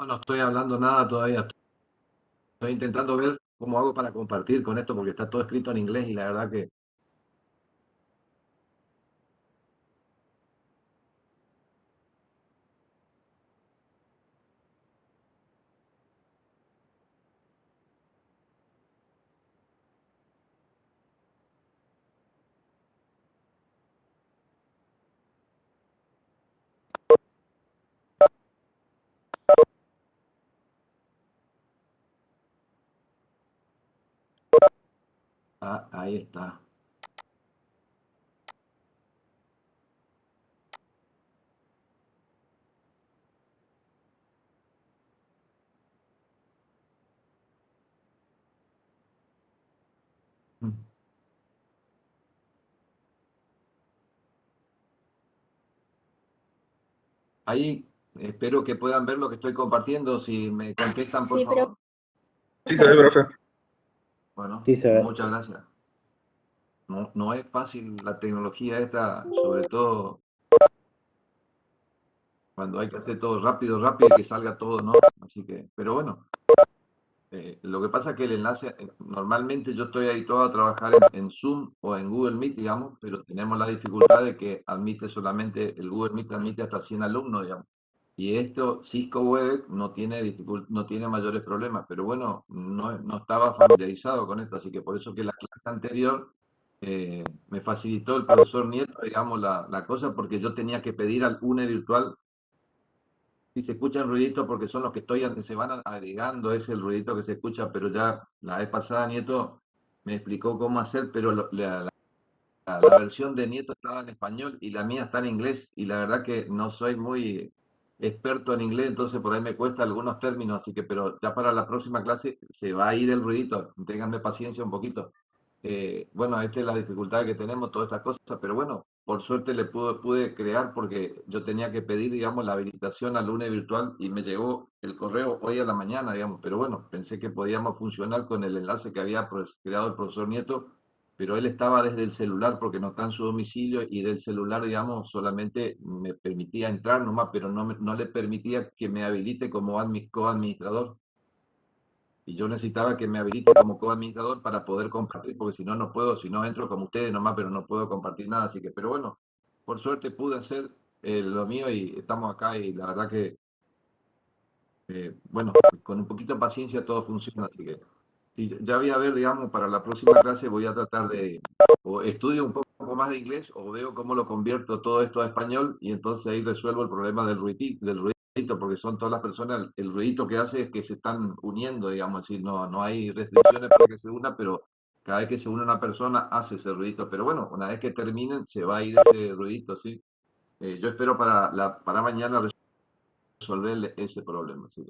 No, no estoy hablando nada todavía. Estoy intentando ver cómo hago para compartir con esto porque está todo escrito en inglés y la verdad que... Ah, ahí está. Ahí espero que puedan ver lo que estoy compartiendo. Si me contestan, por Sí, pero favor. Sí, se ve, profe. Bueno, sí se ve. muchas gracias. No, no es fácil la tecnología esta, sobre todo cuando hay que hacer todo rápido, rápido y que salga todo, ¿no? Así que, pero bueno, lo que pasa es que el enlace, normalmente yo estoy habituado a trabajar en Zoom o en Google Meet, digamos, pero tenemos la dificultad de que admite solamente, el Google Meet admite hasta 100 alumnos, digamos. Y esto, Cisco Webex, no tiene mayores problemas, pero bueno, no estaba familiarizado con esto, así que por eso que la clase anterior me facilitó el profesor Nieto, digamos, la cosa, porque yo tenía que pedir al UNE virtual y se escuchan ruiditos porque son los que estoy antes, se van agregando, es el ruidito que se escucha, pero ya la vez pasada Nieto me explicó cómo hacer, pero la versión de Nieto estaba en español y la mía está en inglés y la verdad que no soy muy experto en inglés, entonces por ahí me cuesta algunos términos, así que, pero ya para la próxima clase se va a ir el ruidito, ténganme paciencia un poquito. Bueno, esta es la dificultad que tenemos, todas estas cosas, pero bueno, por suerte pude crear porque yo tenía que pedir, digamos, la habilitación al lunes virtual y me llegó el correo hoy a la mañana, digamos, pero bueno, pensé que podíamos funcionar con el enlace que había creado el profesor Nieto, pero él estaba desde el celular porque no está en su domicilio y del celular, digamos, solamente me permitía entrar nomás, pero no le permitía que me habilite como coadministrador. Y yo necesitaba que me habilite como coadministrador para poder compartir, porque si no, no puedo, si no entro como ustedes nomás, pero no puedo compartir nada. Así que, pero bueno, por suerte pude hacer lo mío y estamos acá y la verdad que, bueno, con un poquito de paciencia todo funciona. Así que sí, ya voy a ver, digamos, para la próxima clase voy a tratar de, o estudio un poco más de inglés o veo cómo lo convierto todo esto a español y entonces ahí resuelvo el problema del ruidito, porque son todas las personas, el ruidito que hace es que se están uniendo, digamos, así, no hay restricciones para que se una, pero cada vez que se une una persona hace ese ruidito, pero bueno, una vez que terminen se va a ir ese ruidito, ¿sí? Yo espero para mañana resolver ese problema, ¿sí?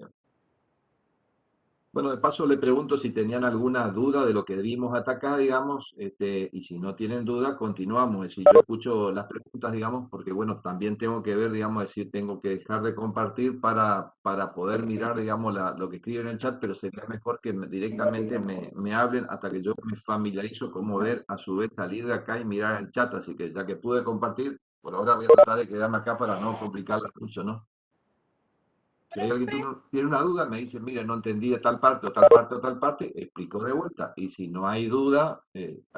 Bueno, de paso le pregunto si tenían alguna duda de lo que vimos hasta acá, digamos, y si no tienen duda, continuamos. Es decir, yo escucho las preguntas, digamos, porque bueno, también tengo que ver, digamos, es decir, tengo que dejar de compartir para poder mirar, digamos, lo que escriben en el chat, pero sería mejor que directamente me hablen hasta que yo me familiarizo cómo ver, a su vez salir de acá y mirar el chat. Así que ya que pude compartir, por ahora voy a tratar de quedarme acá para no complicarla mucho, ¿no? Si hay alguien que Profe, tiene una duda, me dice, mire, no entendí de tal parte o tal parte o tal parte, explico de vuelta. Y si no hay duda,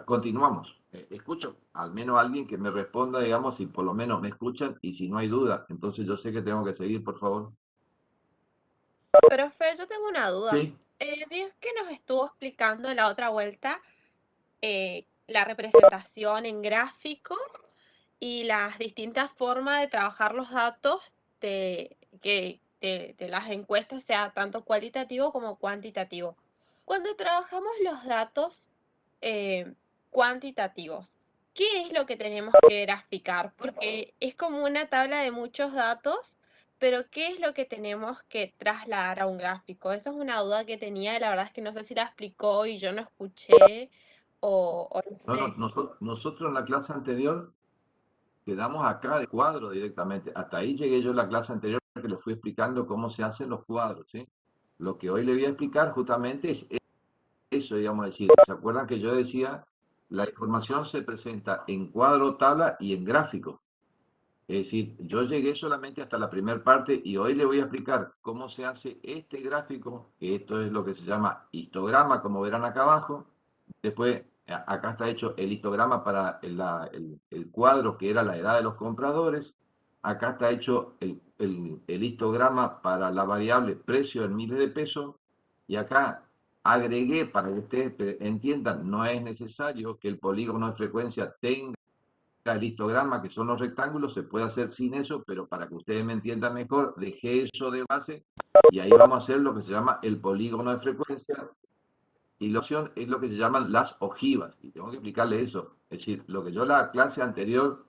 continuamos. Escucho al menos alguien que me responda, digamos, si por lo menos me escuchan y si no hay duda. Entonces yo sé que tengo que seguir, por favor. profe, yo tengo una duda. Sí. Vio que nos estuvo explicando la otra vuelta la representación en gráficos y las distintas formas de trabajar los datos de las encuestas, sea tanto cualitativo como cuantitativo. Cuando trabajamos los datos eh, cuantitativos, ¿qué es lo que tenemos que graficar? Porque es como una tabla de muchos datos, pero ¿qué es lo que tenemos que trasladar a un gráfico? Esa es una duda que tenía, la verdad es que no sé si la explicó y yo no escuché o no No, no, sé. nosotros en la clase anterior quedamos acá de cuadro directamente. Hasta ahí llegué yo en la clase anterior que les fui explicando cómo se hacen los cuadros, ¿sí? Lo que hoy le voy a explicar justamente es eso, digamos, decir, ¿se acuerdan que yo decía, la información se presenta en cuadro, tabla y en gráfico? Es decir, yo llegué solamente hasta la primera parte y hoy le voy a explicar cómo se hace este gráfico, que esto es lo que se llama histograma, como verán acá abajo. Después, acá está hecho el histograma para el cuadro, que era la edad de los compradores. Acá está hecho el histograma para la variable precio en miles de pesos. Y acá agregué, para que ustedes entiendan, no es necesario que el polígono de frecuencia tenga el histograma, que son los rectángulos, se puede hacer sin eso, pero para que ustedes me entiendan mejor, dejé eso de base y ahí vamos a hacer lo que se llama el polígono de frecuencia y la opción es lo que se llaman las ojivas. Y tengo que explicarle eso. Es decir, lo que yo la clase anterior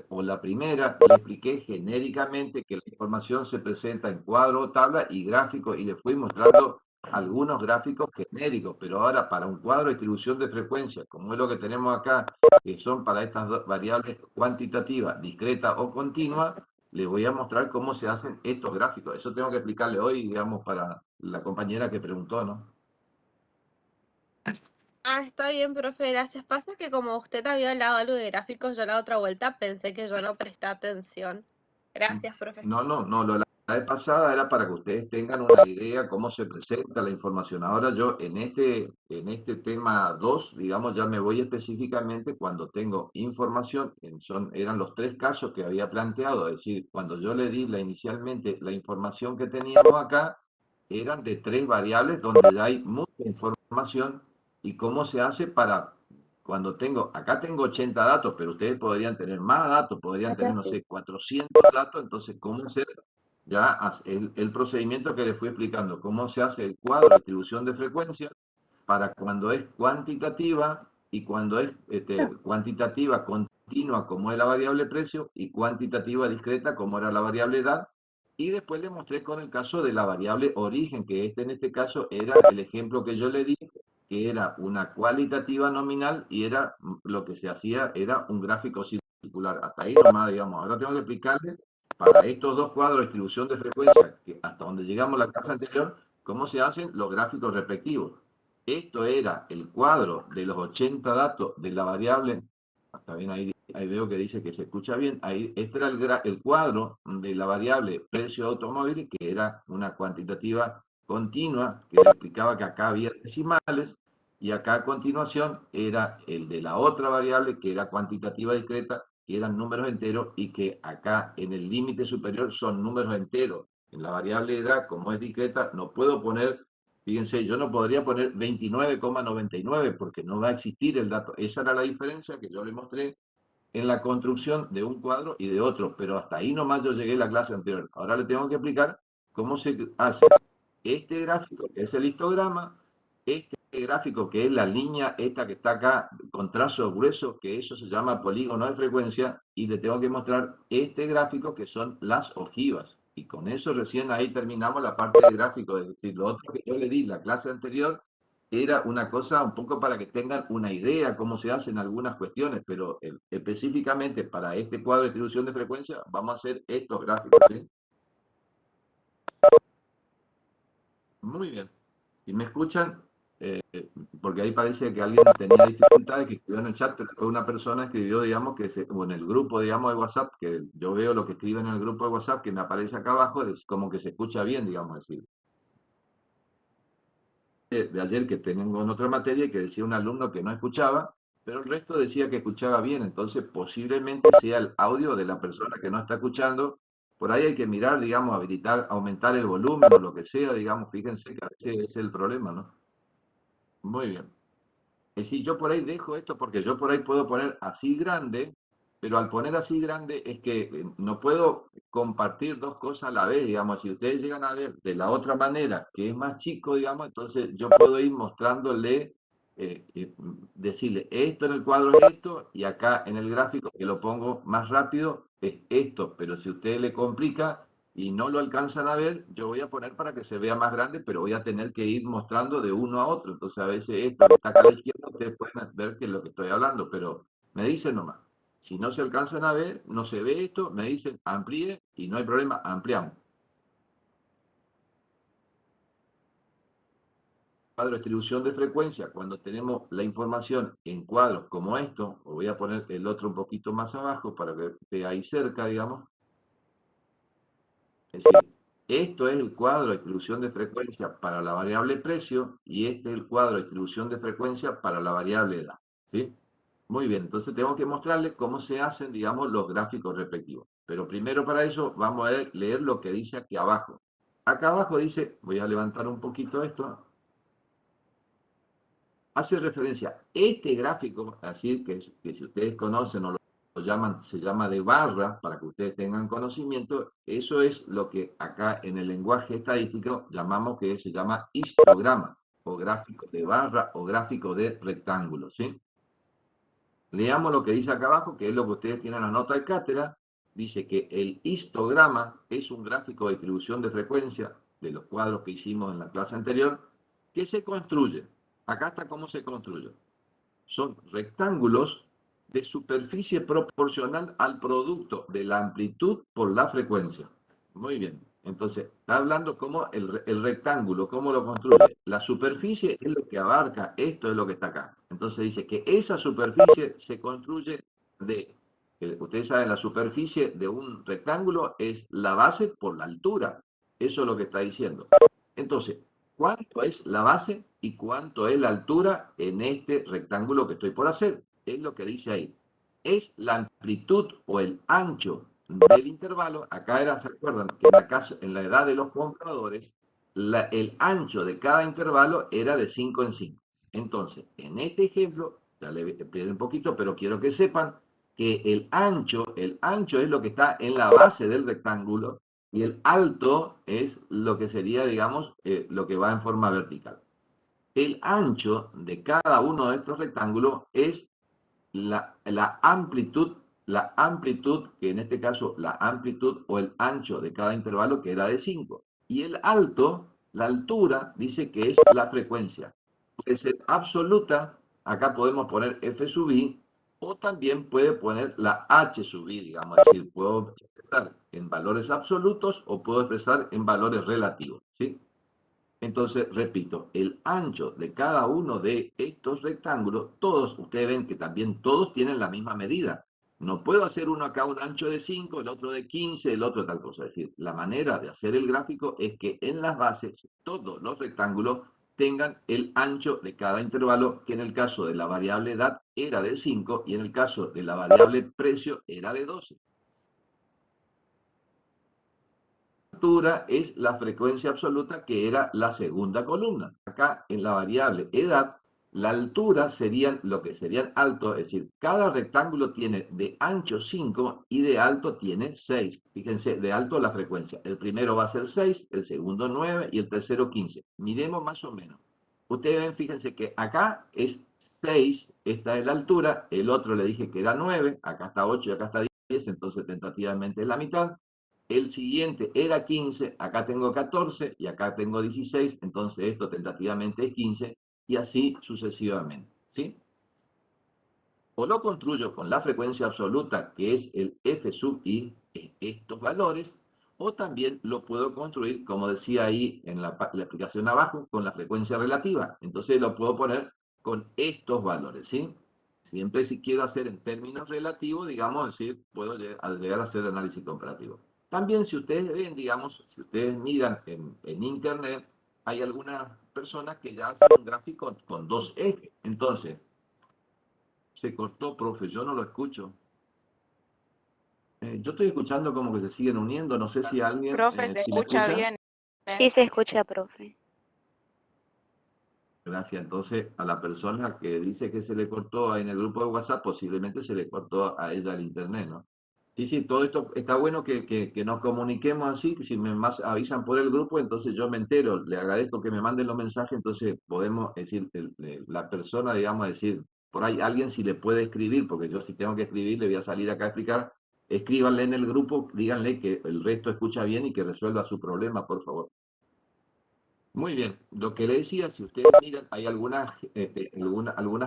o la primera le expliqué genéricamente que la información se presenta en cuadro o tabla y gráfico y le fui mostrando algunos gráficos genéricos, pero ahora para un cuadro de distribución de frecuencia, como es lo que tenemos acá, que son para estas dos variables cuantitativas, discreta o continua, le voy a mostrar cómo se hacen estos gráficos. Eso tengo que explicarle hoy, digamos, para la compañera que preguntó, ¿no? Ah, está bien, profe, gracias. Pasa que como usted había hablado algo de gráficos, yo la otra vuelta pensé que yo no presté atención. Gracias, profe. No, la vez pasada era para que ustedes tengan una idea cómo se presenta la información. Ahora yo en este tema 2 digamos, ya me voy específicamente cuando tengo información, eran los tres casos que había planteado, es decir, cuando yo le di inicialmente la información que teníamos acá, eran de tres variables donde ya hay mucha información y cómo se hace para cuando acá tengo 80 datos, pero ustedes podrían tener más datos, podrían tener, no sé, 400 datos, entonces, ¿cómo hacer ya el procedimiento que les fui explicando? ¿Cómo se hace el cuadro de distribución de frecuencias para cuando es cuantitativa y cuando es cuantitativa continua, como es la variable precio, y cuantitativa discreta, como era la variable edad? Y después le mostré con el caso de la variable origen, que en este caso era el ejemplo que yo le di, que era una cualitativa nominal y era lo que se hacía era un gráfico circular. Hasta ahí nomás, digamos. Ahora tengo que explicarle para estos dos cuadros de distribución de frecuencia, que hasta donde llegamos la clase anterior, cómo se hacen los gráficos respectivos. Esto era el cuadro de los 80 datos de la variable. Está bien, ahí veo que dice que se escucha bien. Ahí, este era el cuadro de la variable precio de automóvil, que era una cuantitativa continua, que le explicaba que acá había decimales, y acá a continuación era el de la otra variable, que era cuantitativa discreta, que eran números enteros, y que acá en el límite superior son números enteros. En la variable edad, como es discreta, no puedo poner, fíjense, yo no podría poner 29,99 porque no va a existir el dato. Esa era la diferencia que yo le mostré en la construcción de un cuadro y de otro, pero hasta ahí nomás yo llegué a la clase anterior. Ahora le tengo que explicar cómo se hace este gráfico, que es el histograma, este gráfico, que es la línea esta que está acá con trazo grueso, que eso se llama polígono de frecuencia, y le tengo que mostrar este gráfico, que son las ojivas. Y con eso recién ahí terminamos la parte de gráfico, es decir, lo otro que yo le di la clase anterior era una cosa un poco para que tengan una idea cómo se hacen algunas cuestiones, pero específicamente para este cuadro de distribución de frecuencia vamos a hacer estos gráficos, ¿sí? Muy bien. Si me escuchan, porque ahí parece que alguien tenía dificultades, que escribió en el chat, pero fue una persona escribió, digamos, o en el grupo, digamos, de WhatsApp, que yo veo lo que escriben en el grupo de WhatsApp, que me aparece acá abajo, es como que se escucha bien, digamos, decir. De ayer que tengo en otra materia y que decía un alumno que no escuchaba, pero el resto decía que escuchaba bien, entonces posiblemente sea el audio de la persona que no está escuchando. Por ahí hay que mirar, digamos, habilitar, aumentar el volumen o lo que sea, digamos, fíjense que a veces ese es el problema, ¿no? Muy bien. Es decir, yo por ahí dejo esto porque yo por ahí puedo poner así grande, pero al poner así grande es que no puedo compartir dos cosas a la vez, digamos. Si ustedes llegan a ver de la otra manera, que es más chico, digamos, entonces yo puedo ir mostrándole, decirle esto en el cuadro es esto, y acá en el gráfico, que lo pongo más rápido, es esto. Pero si usted le complica y no lo alcanzan a ver, yo voy a poner para que se vea más grande, pero voy a tener que ir mostrando de uno a otro. Entonces a veces esto que está acá a la izquierda, ustedes pueden ver que es lo que estoy hablando, pero me dicen nomás. Si no se alcanzan a ver, no se ve esto, me dicen amplíe y no hay problema, ampliamos. cuadro de distribución de frecuencia, cuando tenemos la información en cuadros como esto, o voy a poner el otro un poquito más abajo para que esté ahí cerca, digamos. Es decir, esto es el cuadro de distribución de frecuencia para la variable precio y este es el cuadro de distribución de frecuencia para la variable edad. ¿Sí? Muy bien, entonces tengo que mostrarles cómo se hacen, digamos, los gráficos respectivos. Pero primero para eso vamos a leer lo que dice aquí abajo. Acá abajo dice, voy a levantar un poquito esto, hace referencia, este gráfico, así que si ustedes conocen o lo llaman, se llama de barra, para que ustedes tengan conocimiento, eso es lo que acá en el lenguaje estadístico llamamos que se llama histograma, o gráfico de barra, o gráfico de rectángulo, ¿sí? Leamos lo que dice acá abajo, que es lo que ustedes tienen en la nota de cátedra. Dice que el histograma es un gráfico de distribución de frecuencia de los cuadros que hicimos en la clase anterior, que se construye. Acá está cómo se construye. Son rectángulos de superficie proporcional al producto de la amplitud por la frecuencia. Muy bien. Entonces, está hablando cómo el rectángulo, cómo lo construye. La superficie es lo que abarca, esto es lo que está acá. Entonces dice que esa superficie se construye de, ustedes saben, la superficie de un rectángulo es la base por la altura. Eso es lo que está diciendo. Entonces, ¿cuánto es la base y cuánto es la altura en este rectángulo que estoy por hacer? Es lo que dice ahí. Es la amplitud o el ancho del intervalo. Acá era, ¿se acuerdan? Que en la edad de los compradores, el ancho de cada intervalo era de 5 en 5. Entonces, en este ejemplo, ya le expliqué un poquito, pero quiero que sepan que el ancho es lo que está en la base del rectángulo y el alto es lo que sería, digamos, lo que va en forma vertical. El ancho de cada uno de estos rectángulos es la amplitud, que en este caso la amplitud o el ancho de cada intervalo que era de 5. Y el alto, la altura, dice que es la frecuencia. Puede ser absoluta, acá podemos poner f sub i, o también puede poner la h sub i, digamos, es decir, puedo expresar en valores absolutos o puedo expresar en valores relativos, ¿sí? Entonces, repito, el ancho de cada uno de estos rectángulos, todos, ustedes ven que también todos tienen la misma medida. No puedo hacer uno acá un ancho de 5, el otro de 15, el otro de tal cosa. Es decir, la manera de hacer el gráfico es que en las bases todos los rectángulos tengan el ancho de cada intervalo, que en el caso de la variable edad era de 5 y en el caso de la variable precio era de 12. Altura es la frecuencia absoluta, que era la segunda columna. Acá en la variable edad, la altura serían lo que serían alto, es decir, cada rectángulo tiene de ancho 5 y de alto tiene 6. Fíjense, de alto la frecuencia. El primero va a ser 6, el segundo 9 y el tercero 15. Miremos más o menos. Ustedes ven, fíjense que acá es 6, esta es la altura, el otro le dije que era 9, acá está 8 y acá está 10, entonces tentativamente es la mitad. El siguiente era 15, acá tengo 14 y acá tengo 16, entonces esto tentativamente es 15 y así sucesivamente, ¿sí? O lo construyo con la frecuencia absoluta, que es el f sub i, estos valores, o también lo puedo construir, como decía ahí en la explicación abajo, con la frecuencia relativa. Entonces lo puedo poner con estos valores, ¿sí? Siempre si quiero hacer en términos relativos, digamos, decir, puedo llegar a hacer análisis comparativo. También si ustedes ven, digamos, si ustedes miran en internet, hay algunas personas que ya hacen un gráfico con dos ejes. Entonces, se cortó, profe, yo no lo escucho. Yo estoy escuchando como que se siguen uniendo, no sé si alguien, Profe, se si me escucha escucha. bien. Sí se escucha, profe. Gracias. Entonces, a la persona que dice que se le cortó en el grupo de WhatsApp, posiblemente se le cortó a ella el internet, ¿no? Sí, sí, todo esto está bueno que nos comuniquemos así, que si me más avisan por el grupo, entonces yo me entero, le agradezco que me manden los mensajes, entonces podemos decir, la persona, digamos, decir, por ahí alguien si le puede escribir, porque yo si tengo que escribir, le voy a salir acá a explicar, escríbanle en el grupo, díganle que el resto escucha bien y que resuelva su problema, por favor. Muy bien, lo que le decía, si ustedes miran, hay algunas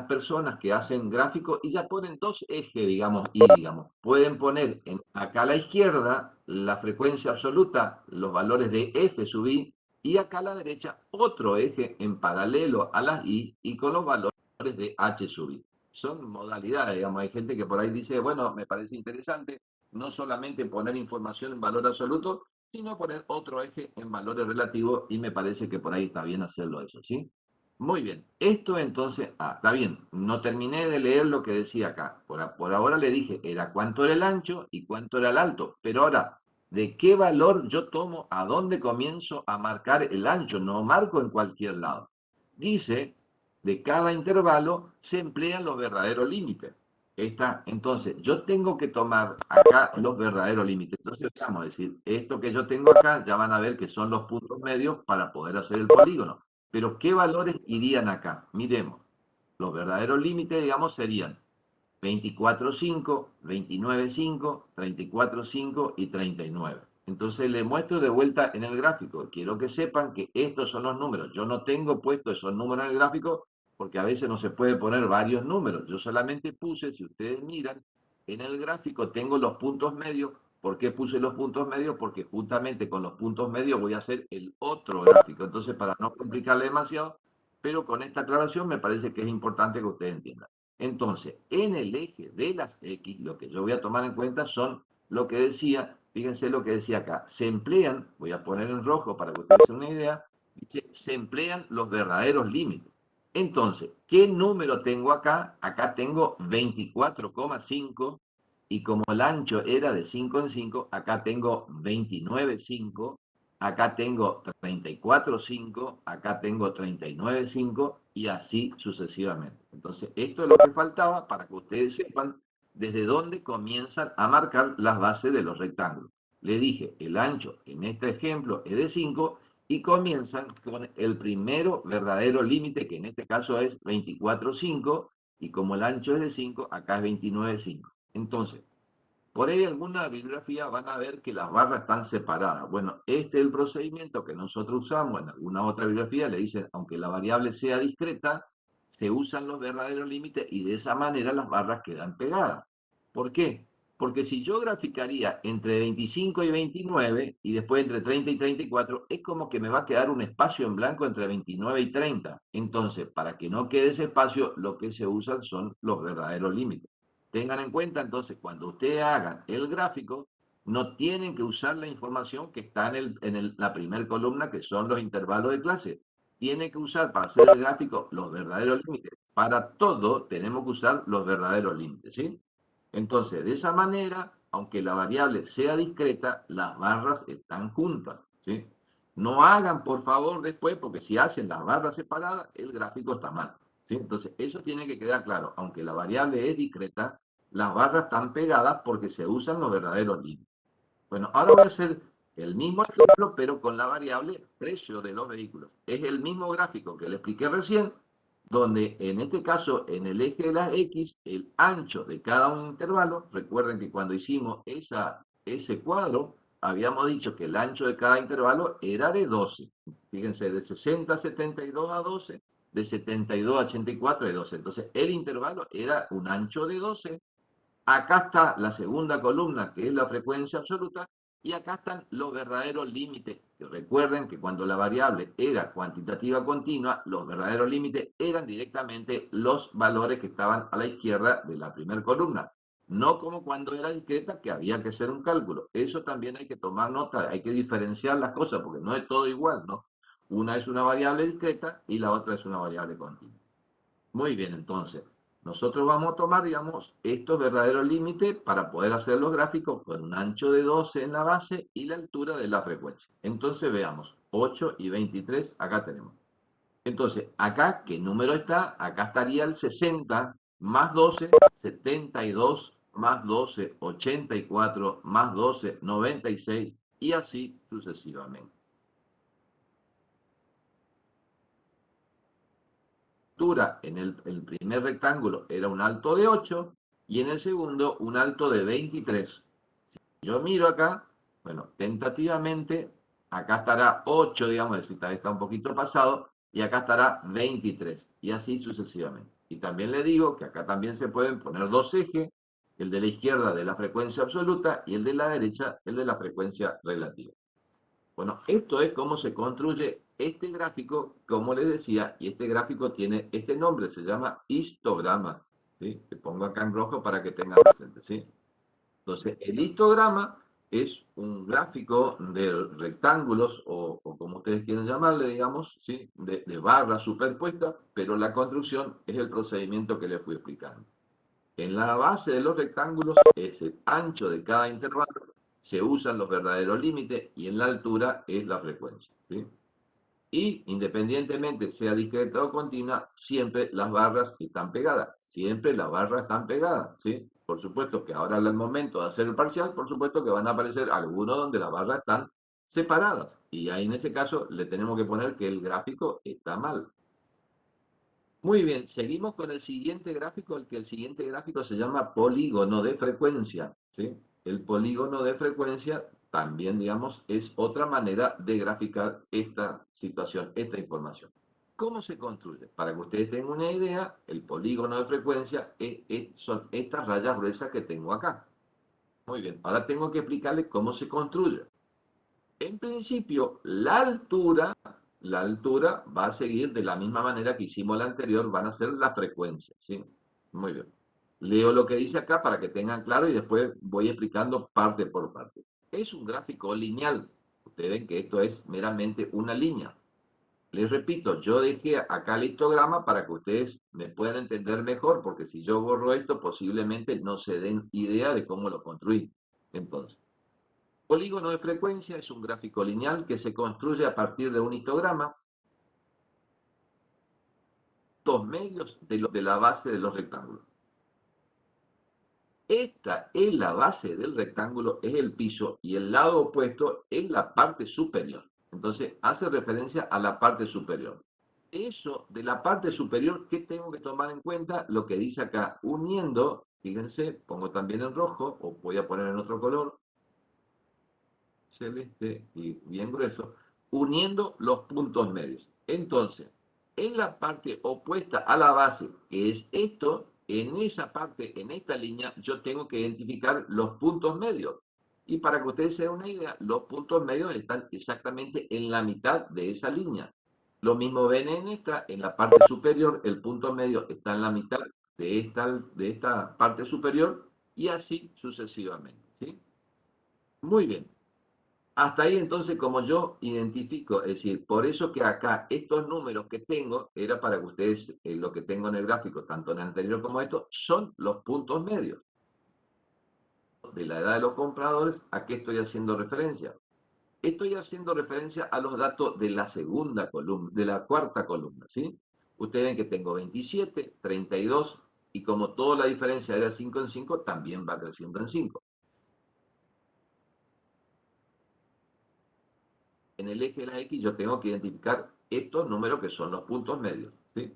personas que hacen gráficos y ya ponen dos ejes, digamos, y digamos, pueden poner acá a la izquierda la frecuencia absoluta, los valores de f sub i, Y acá a la derecha otro eje en paralelo a las Y y con los valores de H sub I. Son modalidades, digamos, hay gente que por ahí dice, bueno, me parece interesante no solamente poner información en valor absoluto, sino poner otro eje en valores relativos y me parece que por ahí está bien hacerlo eso, ¿sí? Muy bien, esto entonces, está bien, no terminé de leer lo que decía acá. Por ahora le dije, era cuánto era el ancho y cuánto era el alto, pero ahora, ¿de qué valor yo tomo? ¿A dónde comienzo a marcar el ancho? No marco en cualquier lado. Dice, de cada intervalo se emplean los verdaderos límites. Entonces, yo tengo que tomar acá los verdaderos límites. Entonces, vamos a decir, esto que yo tengo acá, ya van a ver que son los puntos medios para poder hacer el polígono. Pero, ¿qué valores irían acá? Miremos. Los verdaderos límites, digamos, serían 24,5, 29,5, 34,5 y 39. Entonces le muestro de vuelta en el gráfico. Quiero que sepan que estos son los números. Yo no tengo puesto esos números en el gráfico porque a veces no se puede poner varios números. Yo solamente puse, si ustedes miran, en el gráfico tengo los puntos medios. ¿Por qué puse los puntos medios? Porque justamente con los puntos medios voy a hacer el otro gráfico. Entonces, para no complicarle demasiado, pero con esta aclaración me parece que es importante que ustedes entiendan. Entonces, en el eje de las X, lo que yo voy a tomar en cuenta son lo que decía, fíjense lo que decía acá, se emplean, voy a poner en rojo para que ustedes se den una idea, dice, se emplean los verdaderos límites. Entonces, ¿qué número tengo acá? Acá tengo 24,5 y como el ancho era de 5 en 5, acá tengo 29,5, acá tengo 34,5, acá tengo 39,5 y así sucesivamente. Entonces, esto es lo que faltaba para que ustedes sepan desde dónde comienzan a marcar las bases de los rectángulos. Le dije, el ancho en este ejemplo es de 5 y comienzan con el primero verdadero límite, que en este caso es 24,5, y como el ancho es de 5, acá es 29,5. Entonces, por ahí alguna bibliografía van a ver que las barras están separadas. Bueno, este es el procedimiento que nosotros usamos. En alguna otra bibliografía le dicen, aunque la variable sea discreta, se usan los verdaderos límites y de esa manera las barras quedan pegadas. ¿Por qué? Porque si yo graficaría entre 25 y 29 y después entre 30 y 34, es como que me va a quedar un espacio en blanco entre 29 y 30. Entonces, para que no quede ese espacio, lo que se usan son los verdaderos límites. Tengan en cuenta entonces, cuando ustedes hagan el gráfico, no tienen que usar la información que está en la primera columna, que son los intervalos de clase. Tienen que usar para hacer el gráfico los verdaderos límites. Para todo tenemos que usar los verdaderos límites, ¿sí? Entonces, de esa manera, aunque la variable sea discreta, las barras están juntas, ¿sí? No hagan, por favor, después, porque si hacen las barras separadas, el gráfico está mal, ¿sí? Entonces, eso tiene que quedar claro. Aunque la variable es discreta, las barras están pegadas porque se usan los verdaderos límites. Bueno, ahora voy a hacer el mismo ejemplo, pero con la variable precio de los vehículos. Es el mismo gráfico que le expliqué recién, donde en este caso, en el eje de las X, el ancho de cada un intervalo, recuerden que cuando hicimos ese cuadro, habíamos dicho que el ancho de cada intervalo era de 12. Fíjense, de 60 a 72 a 12, de 72 a 84 a 12. Entonces, el intervalo era un ancho de 12. Acá está la segunda columna, que es la frecuencia absoluta, y acá están los verdaderos límites. Que recuerden que cuando la variable era cuantitativa continua, los verdaderos límites eran directamente los valores que estaban a la izquierda de la primera columna. No como cuando era discreta, que había que hacer un cálculo. Eso también hay que tomar nota, hay que diferenciar las cosas, porque no es todo igual, ¿no? Una es una variable discreta y la otra es una variable continua. Muy bien, entonces, nosotros vamos a tomar, digamos, estos verdaderos límites para poder hacer los gráficos con un ancho de 12 en la base y la altura de la frecuencia. Entonces, veamos, 8 y 23, acá tenemos. Entonces, acá, ¿qué número está? Acá estaría el 60 más 12, 72 más 12, 84 más 12, 96 y así sucesivamente. En el primer rectángulo era un alto de 8 y en el segundo un alto de 23. Si yo miro acá, bueno, tentativamente, acá estará 8, digamos, es decir, está un poquito pasado, y acá estará 23, y así sucesivamente. Y también le digo que acá también se pueden poner dos ejes, el de la izquierda de la frecuencia absoluta y el de la derecha, el de la frecuencia relativa. Bueno, esto es cómo se construye este gráfico, como les decía, y este gráfico tiene este nombre, se llama histograma, ¿sí? Te pongo acá en rojo para que tengan presente, ¿sí? Entonces, el histograma es un gráfico de rectángulos, o como ustedes quieren llamarle, digamos, ¿sí? De barras superpuestas, pero la construcción es el procedimiento que les fui explicando. En la base de los rectángulos es el ancho de cada intervalo, se usan los verdaderos límites y en la altura es la frecuencia, ¿sí? Y independientemente sea discreta o continua, siempre las barras están pegadas. Siempre las barras están pegadas, ¿sí? Por supuesto que ahora al momento de hacer el parcial, por supuesto que van a aparecer algunos donde las barras están separadas. Y ahí en ese caso le tenemos que poner que el gráfico está mal. Muy bien, seguimos con el siguiente gráfico, el siguiente gráfico se llama polígono de frecuencia, ¿sí? El polígono de frecuencia también, digamos, es otra manera de graficar esta situación, esta información. ¿Cómo se construye? Para que ustedes tengan una idea, el polígono de frecuencia son estas rayas gruesas que tengo acá. Muy bien, ahora tengo que explicarles cómo se construye. En principio, la altura va a seguir de la misma manera que hicimos la anterior, van a ser las frecuencias, ¿sí? Muy bien. Leo lo que dice acá para que tengan claro y después voy explicando parte por parte. Es un gráfico lineal. Ustedes ven que esto es meramente una línea. Les repito, yo dejé acá el histograma para que ustedes me puedan entender mejor, porque si yo borro esto, posiblemente no se den idea de cómo lo construí. Entonces, polígono de frecuencia es un gráfico lineal que se construye a partir de un histograma, dos medios de la base de los rectángulos. Esta es la base del rectángulo, es el piso, y el lado opuesto es la parte superior. Entonces, hace referencia a la parte superior. Eso de la parte superior, ¿qué tengo que tomar en cuenta? Lo que dice acá, uniendo, fíjense, pongo también en rojo, o voy a poner en otro color, celeste y bien grueso, uniendo los puntos medios. Entonces, en la parte opuesta a la base, que es esto, en esa parte, en esta línea, yo tengo que identificar los puntos medios. Y para que ustedes se den una idea, los puntos medios están exactamente en la mitad de esa línea. Lo mismo ven en esta, en la parte superior, el punto medio está en la mitad de esta parte superior y así sucesivamente, ¿sí? Muy bien. Hasta ahí entonces como yo identifico, es decir, por eso que acá estos números que tengo, era para que ustedes, lo que tengo en el gráfico, tanto en el anterior como esto, son los puntos medios de la edad de los compradores. ¿A qué estoy haciendo referencia? Estoy haciendo referencia a los datos de la segunda columna, de la cuarta columna, ¿sí? Ustedes ven que tengo 27, 32, y como toda la diferencia era 5 en 5, también va creciendo en 5. En el eje de las X yo tengo que identificar estos números que son los puntos medios, ¿sí?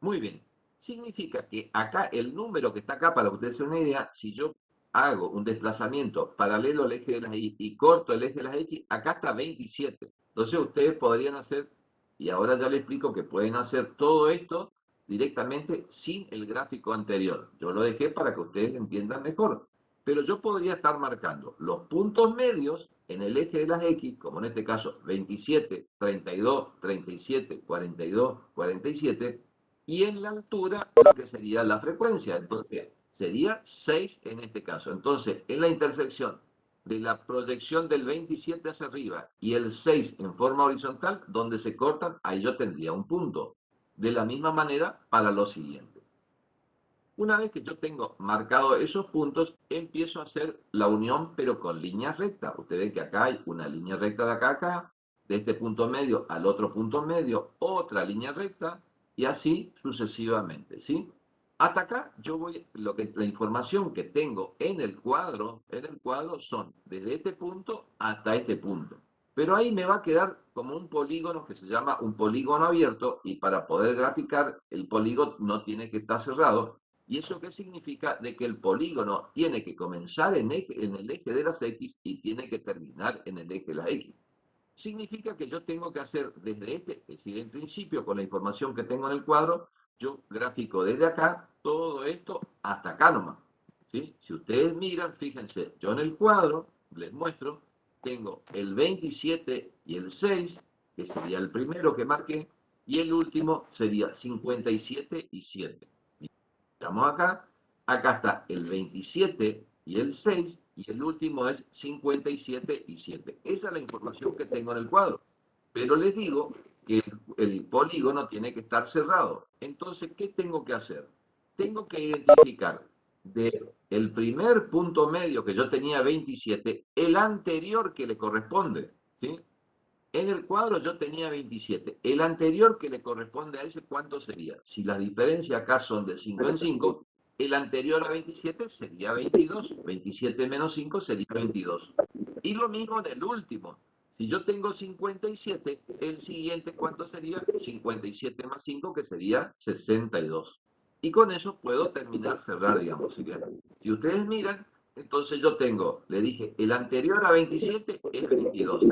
Muy bien. Significa que acá el número que está acá, para que ustedes se den una idea, si yo hago un desplazamiento paralelo al eje de las Y y corto el eje de las X, acá está 27. Entonces ustedes podrían hacer, y ahora ya les explico que pueden hacer todo esto directamente sin el gráfico anterior. Yo lo dejé para que ustedes entiendan mejor. Pero yo podría estar marcando los puntos medios en el eje de las X, como en este caso 27, 32, 37, 42, 47, y en la altura lo que sería la frecuencia. Entonces, sería 6 en este caso. Entonces, en la intersección de la proyección del 27 hacia arriba y el 6 en forma horizontal, donde se cortan, ahí yo tendría un punto. De la misma manera para lo siguiente. Una vez que yo tengo marcado esos puntos, empiezo a hacer la unión, pero con líneas rectas. Ustedes ven que acá hay una línea recta de acá a acá, de este punto medio al otro punto medio, otra línea recta, y así sucesivamente, ¿sí? Hasta acá yo voy, la información que tengo en el cuadro son desde este punto hasta este punto. Pero ahí me va a quedar como un polígono que se llama un polígono abierto, y para poder graficar el polígono no tiene que estar cerrado. ¿Y eso qué significa? De que el polígono tiene que comenzar en el eje de las X y tiene que terminar en el eje de la X. Significa que yo tengo que hacer desde este, es decir, en principio con la información que tengo en el cuadro, yo grafico desde acá todo esto hasta acá nomás, ¿sí? Si ustedes miran, fíjense, yo en el cuadro les muestro tengo el 27 y el 6, que sería el primero que marqué, y el último sería 57 y 7. Estamos acá, acá está el 27 y el 6, y el último es 57 y 7. Esa es la información que tengo en el cuadro. Pero les digo que el polígono tiene que estar cerrado. Entonces, ¿qué tengo que hacer? Tengo que identificar del primer punto medio que yo tenía 27, el anterior que le corresponde, ¿sí? En el cuadro yo tenía 27. El anterior que le corresponde a ese, ¿cuánto sería? Si las diferencias acá son de 5 en 5, el anterior a 27 sería 22. 27 menos 5 sería 22. Y lo mismo en el último. Si yo tengo 57, el siguiente, ¿cuánto sería? 57 más 5, que sería 62. Y con eso puedo terminar, cerrar, digamos. Si ustedes miran, entonces yo tengo, le dije, el anterior a 27 es 22.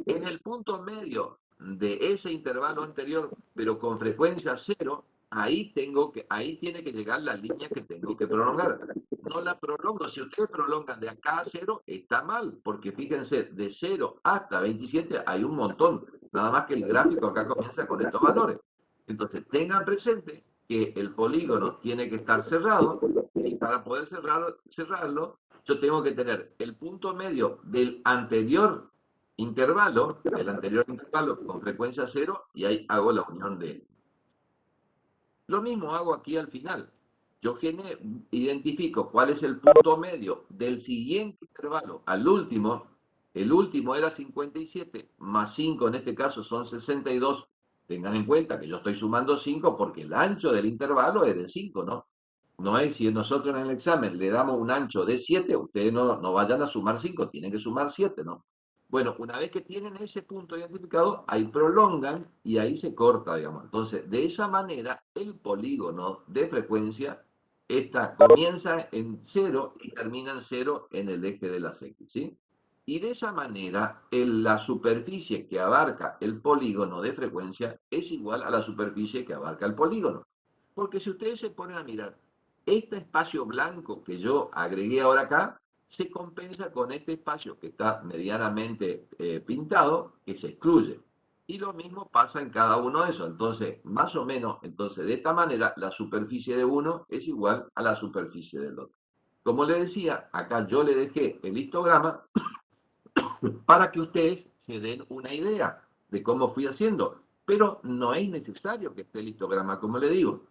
En el punto medio de ese intervalo anterior, pero con frecuencia cero, ahí tiene que llegar la línea que tengo que prolongar. No la prolongo. Si ustedes prolongan de acá a cero, está mal, porque fíjense, de 0 hasta 27 hay un montón. Nada más que el gráfico acá comienza con estos valores. Entonces, tengan presente que el polígono tiene que estar cerrado, y para poder cerrarlo, yo tengo que tener el punto medio del anterior intervalo, el anterior intervalo con frecuencia cero, y ahí hago la unión de él. Lo mismo hago aquí al final. Yo identifico cuál es el punto medio del siguiente intervalo al último. El último era 57, más 5 en este caso son 62. Tengan en cuenta que yo estoy sumando 5 porque el ancho del intervalo es de 5, ¿no? No es, si nosotros en el examen le damos un ancho de 7, ustedes no vayan a sumar 5, tienen que sumar 7, ¿no? Bueno, una vez que tienen ese punto identificado, ahí prolongan y ahí se corta, digamos. Entonces, de esa manera, el polígono de frecuencia comienza en 0 y termina en 0 en el eje de las X, ¿sí? Y de esa manera, la superficie que abarca el polígono de frecuencia es igual a la superficie que abarca el polígono. Porque si ustedes se ponen a mirar, este espacio blanco que yo agregué ahora acá, se compensa con este espacio que está medianamente pintado, que se excluye. Y lo mismo pasa en cada uno de esos. Entonces, más o menos, entonces de esta manera, la superficie de uno es igual a la superficie del otro. Como les decía, acá yo le dejé el histograma para que ustedes se den una idea de cómo fui haciendo. Pero no es necesario que esté el histograma, como le digo.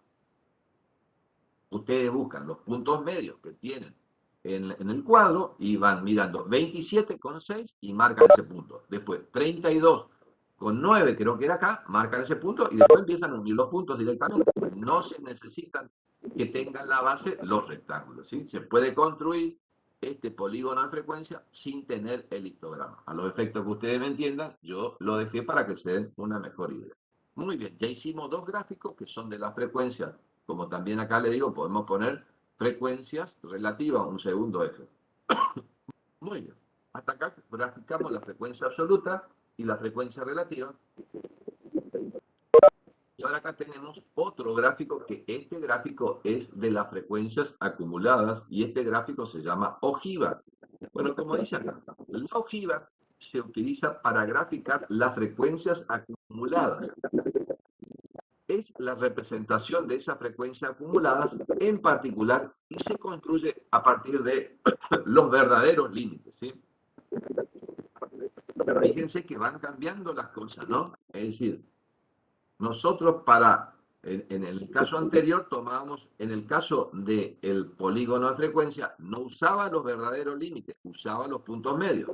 Ustedes buscan los puntos medios que tienen en el cuadro y van mirando 27,6 y marcan ese punto. Después 32,9, creo que era acá, marcan ese punto y después empiezan a unir los puntos directamente. No se necesitan que tengan la base los rectángulos, ¿sí? Se puede construir este polígono de frecuencia sin tener el histograma. A los efectos que ustedes me entiendan, yo lo dejé para que se den una mejor idea. Muy bien, ya hicimos dos gráficos que son de las frecuencias. Como también acá le digo, podemos poner frecuencias relativas a un segundo eje. Muy bien. Hasta acá graficamos la frecuencia absoluta y la frecuencia relativa. Y ahora acá tenemos otro gráfico, que este gráfico es de las frecuencias acumuladas y este gráfico se llama ojiva. Bueno, como dice acá, la ojiva se utiliza para graficar las frecuencias acumuladas. Es la representación de esas frecuencias acumuladas en particular y se construye a partir de los verdaderos límites, ¿sí? Fíjense que van cambiando las cosas, ¿no? Es decir, nosotros en el caso anterior tomábamos, en el caso del polígono de frecuencia, no usaba los verdaderos límites, usaba los puntos medios.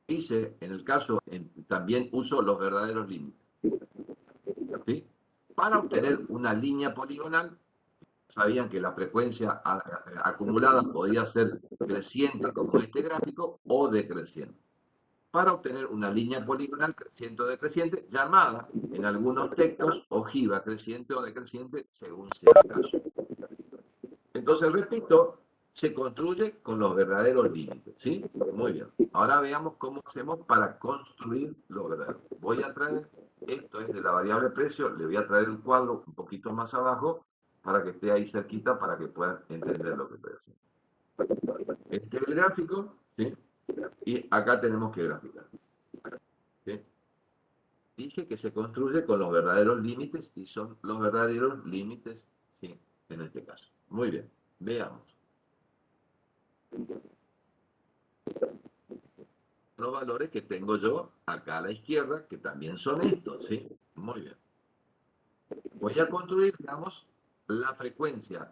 En el caso, también uso los verdaderos límites, ¿sí? Para obtener una línea poligonal, sabían que la frecuencia acumulada podía ser creciente como este gráfico o decreciente. Para obtener una línea poligonal creciente o decreciente, llamada en algunos textos ojiva creciente o decreciente, según sea el caso. Entonces, repito, se construye con los verdaderos límites, ¿sí? Muy bien. Ahora veamos cómo hacemos para construir los verdaderos. Voy a traer, esto es de la variable precio, le voy a traer el cuadro un poquito más abajo para que esté ahí cerquita para que puedan entender lo que estoy haciendo. Este es el gráfico ¿sí? Y acá tenemos que graficar, ¿sí? Dije que se construye con los verdaderos límites y son los verdaderos límites, sí, en este caso. Muy bien, veamos. Los valores que tengo yo acá a la izquierda, que también son estos, ¿sí? Muy bien. Voy a construir, digamos, la frecuencia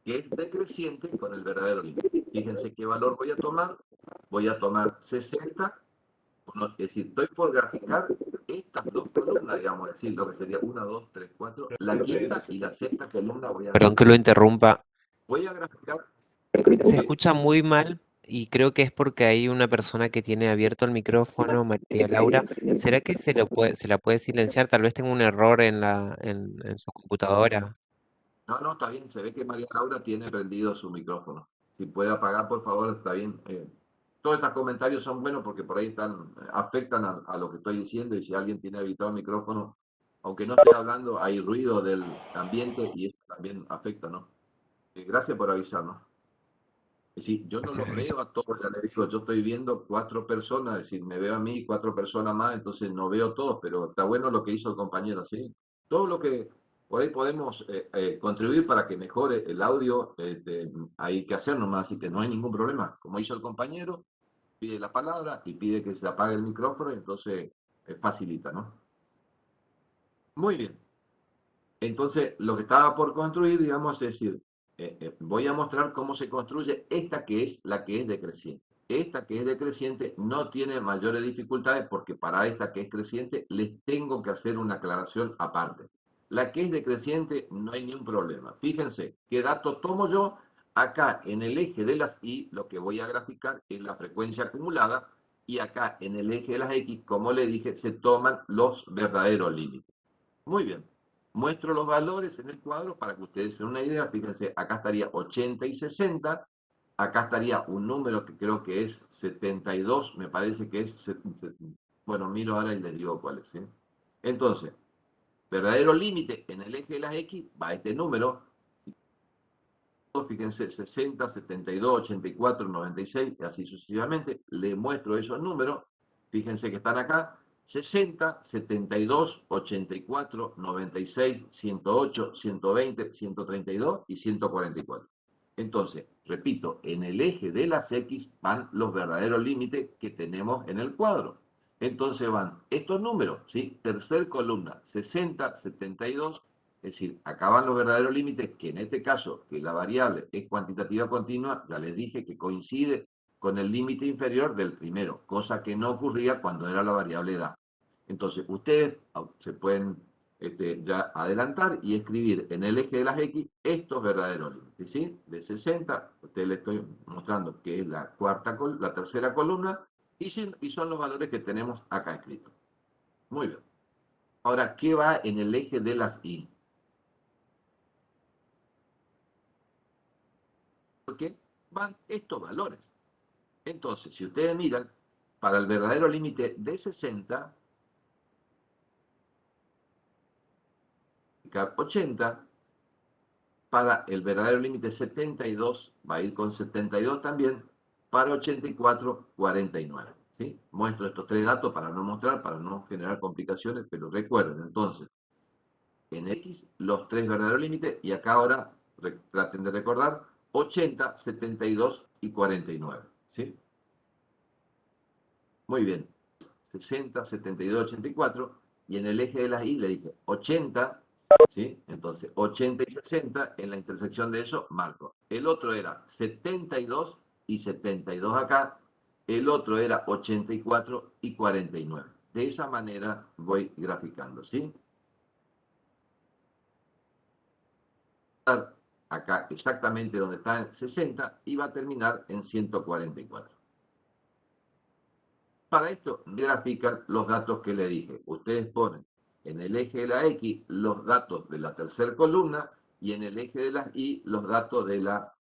que es decreciente con el verdadero límite. Fíjense qué valor voy a tomar. Voy a tomar 60, es decir, estoy por graficar estas dos columnas, digamos, es decir, lo que sería 1, 2, 3, 4, la quinta y la sexta columna voy a Perdón que lo graficar. interrumpa. Voy a graficar, Se sí, escucha muy mal y creo que es porque hay una persona que tiene abierto el micrófono, María Laura. ¿Será que se la puede silenciar? Tal vez tenga un error en su computadora. no, está bien, se ve que María Laura tiene prendido su micrófono. Si puede apagar, por favor, está bien. Todos estos comentarios son buenos porque por ahí afectan a lo que estoy diciendo y si alguien tiene habilitado el micrófono, aunque no esté hablando, hay ruido del ambiente y eso también afecta, ¿no? Gracias por avisarnos. Es decir, yo no Gracias, los gracias. veo a todos, ya les digo, yo estoy viendo 4 personas, es decir, me veo a mí y 4 personas más, entonces no veo todos, pero está bueno lo que hizo el compañero, ¿sí? Todo lo que por ahí podemos contribuir para que mejore el audio, hay que hacer nomás, así que no hay ningún problema. Como hizo el compañero, pide la palabra y pide que se apague el micrófono, entonces facilita, ¿no? Muy bien. Entonces, lo que estaba por construir, digamos, es decir, voy a mostrar cómo se construye esta que es la que es decreciente. Esta que es decreciente no tiene mayores dificultades porque para esta que es creciente les tengo que hacer una aclaración aparte. La que es decreciente no hay ningún problema. Fíjense qué dato tomo yo. Acá en el eje de las Y lo que voy a graficar es la frecuencia acumulada y acá en el eje de las X, como le dije, se toman los verdaderos límites. Muy bien. Muestro los valores en el cuadro para que ustedes se den una idea. Fíjense, acá estaría 80 y 60. Acá estaría un número que creo que es 72. Me parece que es... Bueno, miro ahora y les digo cuál es. ¿Sí? Entonces, verdadero límite en el eje de las X va este número. Fíjense, 60, 72, 84, 96, y así sucesivamente. Le muestro esos números. Fíjense que están acá. 60, 72, 84, 96, 108, 120, 132 y 144. Entonces, repito, en el eje de las X van los verdaderos límites que tenemos en el cuadro. Entonces van estos números, ¿sí? Tercer columna, 60, 72, es decir, acá van los verdaderos límites, que en este caso, que la variable es cuantitativa continua, ya les dije que coincide con el límite inferior del primero, cosa que no ocurría cuando era la variable edad. Entonces, ustedes se pueden ya adelantar y escribir en el eje de las X estos verdaderos límites, ¿sí? De 60, ustedes les estoy mostrando que es la tercera columna, y son los valores que tenemos acá escritos. Muy bien. Ahora, ¿qué va en el eje de las Y? Porque van estos valores. Entonces, si ustedes miran, para el verdadero límite de 60, 80, para el verdadero límite 72, va a ir con 72 también, para 84, 49. ¿Sí? Muestro estos tres datos para no mostrar, para no generar complicaciones, pero recuerden entonces, en X los tres verdaderos límites y acá ahora traten de recordar 80, 72 y 49. ¿Sí? Muy bien. 60, 72, 84, y en el eje de las Y le dije 80, ¿sí? Entonces 80 y 60, en la intersección de eso marco. El otro era 72 y 72 acá, el otro era 84 y 49. De esa manera voy graficando, ¿sí? Acá exactamente donde está en 60 y va a terminar en 144. Para esto grafican los datos que le dije. Ustedes ponen en el eje de la X los datos de la tercera columna y en el eje de las Y los datos de la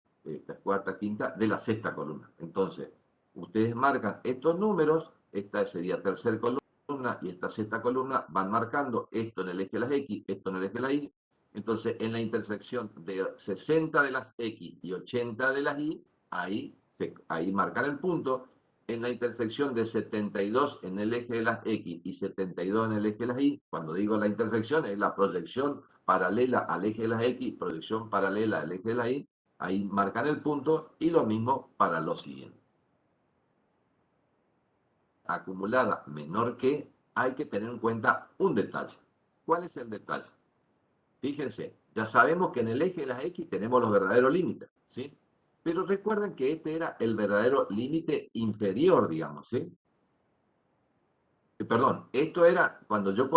cuarta, quinta, de la sexta columna. Entonces, ustedes marcan estos números, esta sería tercera columna y esta sexta columna, van marcando esto en el eje de las X, esto en el eje de la Y. Entonces, en la intersección de 60 de las X y 80 de las Y, ahí ahí marcan el punto, en la intersección de 72 en el eje de las X y 72 en el eje de las Y. Cuando digo la intersección es la proyección paralela al eje de las X, proyección paralela al eje de las Y. Ahí marcan el punto y lo mismo para lo siguiente. Acumulada menor que, hay que tener en cuenta un detalle. ¿Cuál es el detalle? Fíjense, ya sabemos que en el eje de las X tenemos los verdaderos límites, ¿sí? Pero recuerden que este era el verdadero límite inferior, digamos, ¿sí? Perdón, esto era cuando yo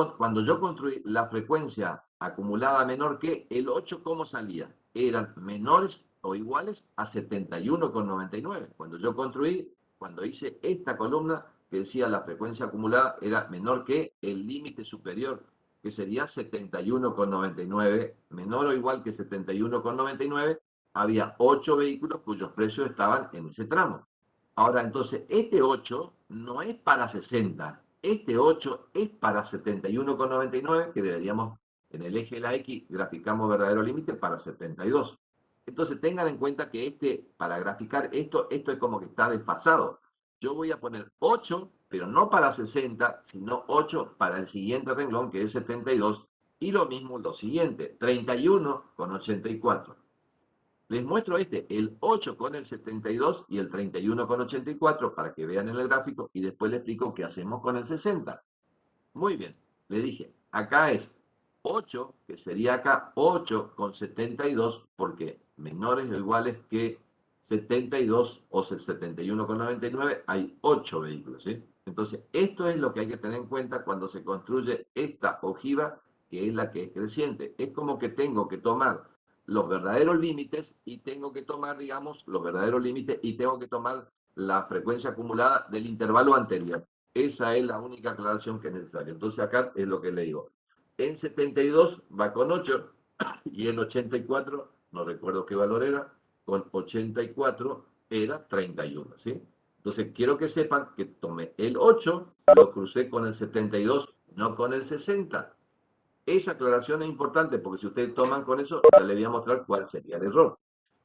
construí la frecuencia acumulada menor que el 8, ¿cómo salía? Eran menores o iguales a 71,99. Cuando hice esta columna que decía la frecuencia acumulada era menor que el límite superior, que sería 71,99, menor o igual que 71,99, había 8 vehículos cuyos precios estaban en ese tramo. Ahora, entonces, este 8 no es para 60, este 8 es para 71,99, que deberíamos, en el eje de la X, graficamos verdadero límite para 72. Entonces, tengan en cuenta que para graficar esto es como que está desfasado. Yo voy a poner 8, pero no para 60, sino 8 para el siguiente renglón, que es 72, y lo mismo lo siguiente, 31,84. Les muestro el 8 con el 72 y el 31,84 para que vean en el gráfico y después les explico qué hacemos con el 60. Muy bien, le dije, acá es 8, que sería acá 8 con 72, porque menores o iguales que 72 o 71,99 hay 8 vehículos, ¿sí? Entonces, esto es lo que hay que tener en cuenta cuando se construye esta ojiva, que es la que es creciente. Es como que tengo que tomar los verdaderos límites y tengo que tomar, digamos, los verdaderos límites y tengo que tomar la frecuencia acumulada del intervalo anterior. Esa es la única aclaración que es necesaria. Entonces acá es lo que le digo. En 72 va con 8 y en 84, no recuerdo qué valor era, con 84 era 31, ¿sí? Entonces quiero que sepan que tomé el 8, lo crucé con el 72, no con el 60. Esa aclaración es importante porque si ustedes toman con eso, ya les voy a mostrar cuál sería el error.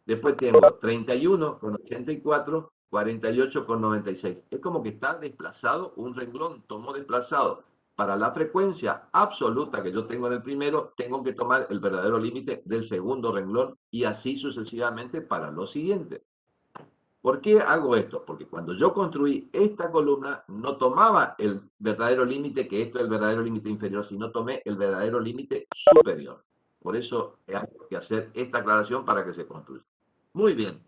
Después tengo 31,84, 48,96. Es como que está desplazado, un renglón tomó desplazado. Para la frecuencia absoluta que yo tengo en el primero, tengo que tomar el verdadero límite del segundo renglón y así sucesivamente para los siguientes. ¿Por qué hago esto? Porque cuando yo construí esta columna, no tomaba el verdadero límite, que esto es el verdadero límite inferior, sino tomé el verdadero límite superior. Por eso hay que hacer esta aclaración para que se construya. Muy bien.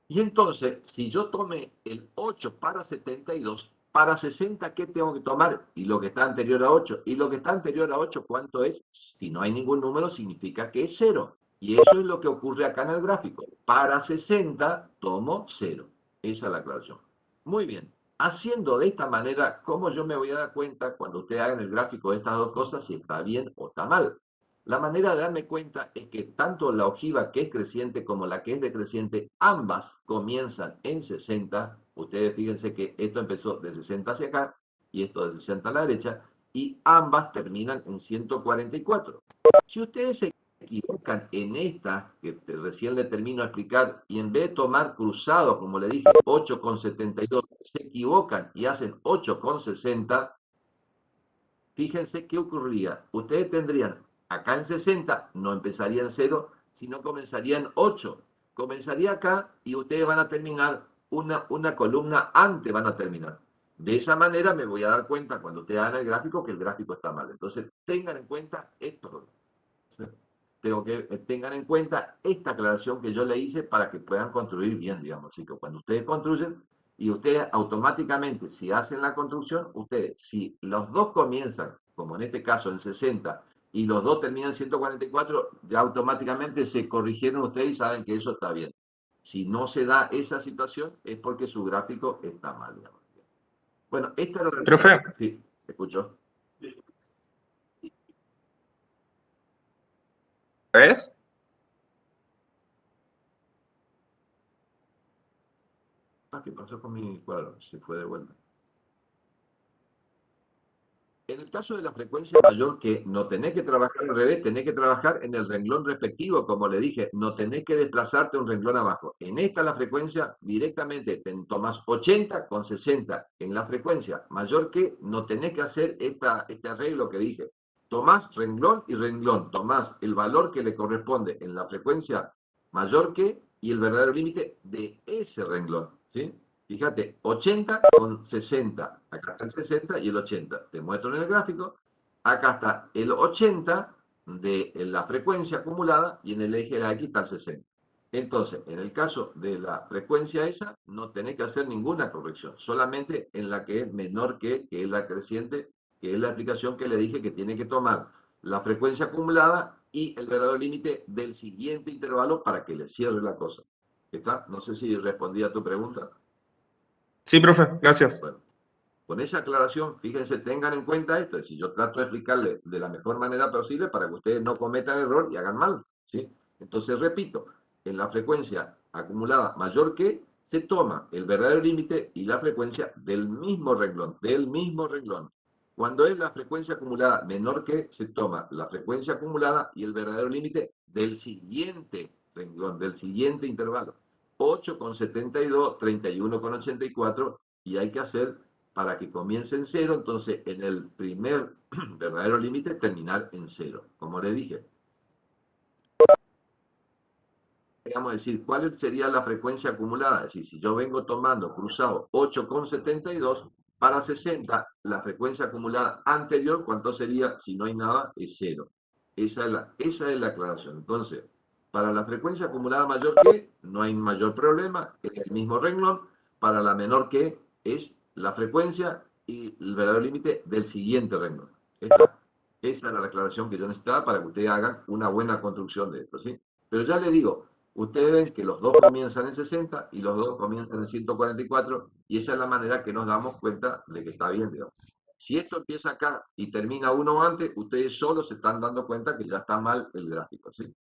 Y entonces, si yo tomé el 8 para 72, para 60, ¿qué tengo que tomar? Y lo que está anterior a 8. Y lo que está anterior a 8, ¿cuánto es? Si no hay ningún número, significa que es 0. Y eso es lo que ocurre acá en el gráfico. Para 60, tomo 0. Esa es la aclaración. Muy bien. Haciendo de esta manera, ¿cómo yo me voy a dar cuenta cuando ustedes hagan el gráfico de estas dos cosas si está bien o está mal? La manera de darme cuenta es que tanto la ojiva que es creciente como la que es decreciente, ambas comienzan en 60. Ustedes fíjense que esto empezó de 60 hacia acá y esto de 60 a la derecha, y ambas terminan en 144. Si ustedes se equivocan en esta, que recién le termino de explicar, y en vez de tomar cruzado, como le dije, 8,72, se equivocan y hacen 8,60, fíjense qué ocurriría. Ustedes tendrían acá en 60, no empezaría en 0, sino comenzaría en 8. Comenzaría acá y ustedes van a terminar una columna antes, van a terminar. De esa manera me voy a dar cuenta cuando ustedes hagan el gráfico que el gráfico está mal. Entonces tengan en cuenta esto. Tengan en cuenta esta aclaración que yo le hice para que puedan construir bien, digamos. Así que cuando ustedes construyen, y ustedes automáticamente, si hacen la construcción, ustedes, si los dos comienzan, como en este caso en 60, y los dos terminan en 144, ya automáticamente se corrigieron ustedes y saben que eso está bien. Si no se da esa situación, es porque su gráfico está mal, digamos. Bueno, esta es la... Profe, Sí, escucho. ¿ves? ¿Qué pasó con mi cuadro? Se fue de vuelta. el caso de la frecuencia mayor que no tenés que trabajar al revés, tenés que trabajar en el renglón respectivo, como le dije, no tenés que desplazarte un renglón abajo. En esta la frecuencia directamente tomás 80 con 60. En la frecuencia mayor que no tenés que hacer este arreglo que dije. Tomás renglón y renglón, tomás el valor que le corresponde en la frecuencia mayor que y el verdadero límite de ese renglón, ¿sí? Fíjate, 80 con 60. Acá está el 60 y el 80. Te muestro en el gráfico. Acá está el 80 de la frecuencia acumulada y en el eje de la X está el 60. Entonces, en el caso de la frecuencia esa, no tenés que hacer ninguna corrección. Solamente en la que es menor que es la creciente, que es la aplicación que le dije que tiene que tomar la frecuencia acumulada y el verdadero límite del siguiente intervalo para que le cierre la cosa. ¿Está? No sé si respondí a tu pregunta. Sí, profe, gracias. Bueno, con esa aclaración, fíjense, tengan en cuenta esto, es decir, yo trato de explicarle de la mejor manera posible para que ustedes no cometan error y hagan mal, ¿sí? Entonces, repito, en la frecuencia acumulada mayor que, se toma el verdadero límite y la frecuencia del mismo renglón, Cuando es la frecuencia acumulada menor que, se toma la frecuencia acumulada y el verdadero límite del siguiente renglón, del siguiente intervalo. 8,72, 31,84, y hay que hacer para que comience en 0, entonces en el primer verdadero límite terminar en 0, como le dije. Vamos a decir, ¿cuál sería la frecuencia acumulada? Es decir, si yo vengo tomando cruzado 8,72 para 60, la frecuencia acumulada anterior, ¿cuánto sería? Si no hay nada, es 0. Esa es la aclaración. Entonces, para la frecuencia acumulada mayor que, no hay mayor problema, es el mismo renglón. Para la menor que, es la frecuencia y el verdadero límite del siguiente renglón. Esa era la aclaración que yo necesitaba para que ustedes hagan una buena construcción de esto, ¿sí? Pero ya le digo, ustedes ven que los dos comienzan en 60 y los dos comienzan en 144, y esa es la manera que nos damos cuenta de que está bien, digamos. Si esto empieza acá y termina uno antes, ustedes solo se están dando cuenta que ya está mal el gráfico, ¿sí?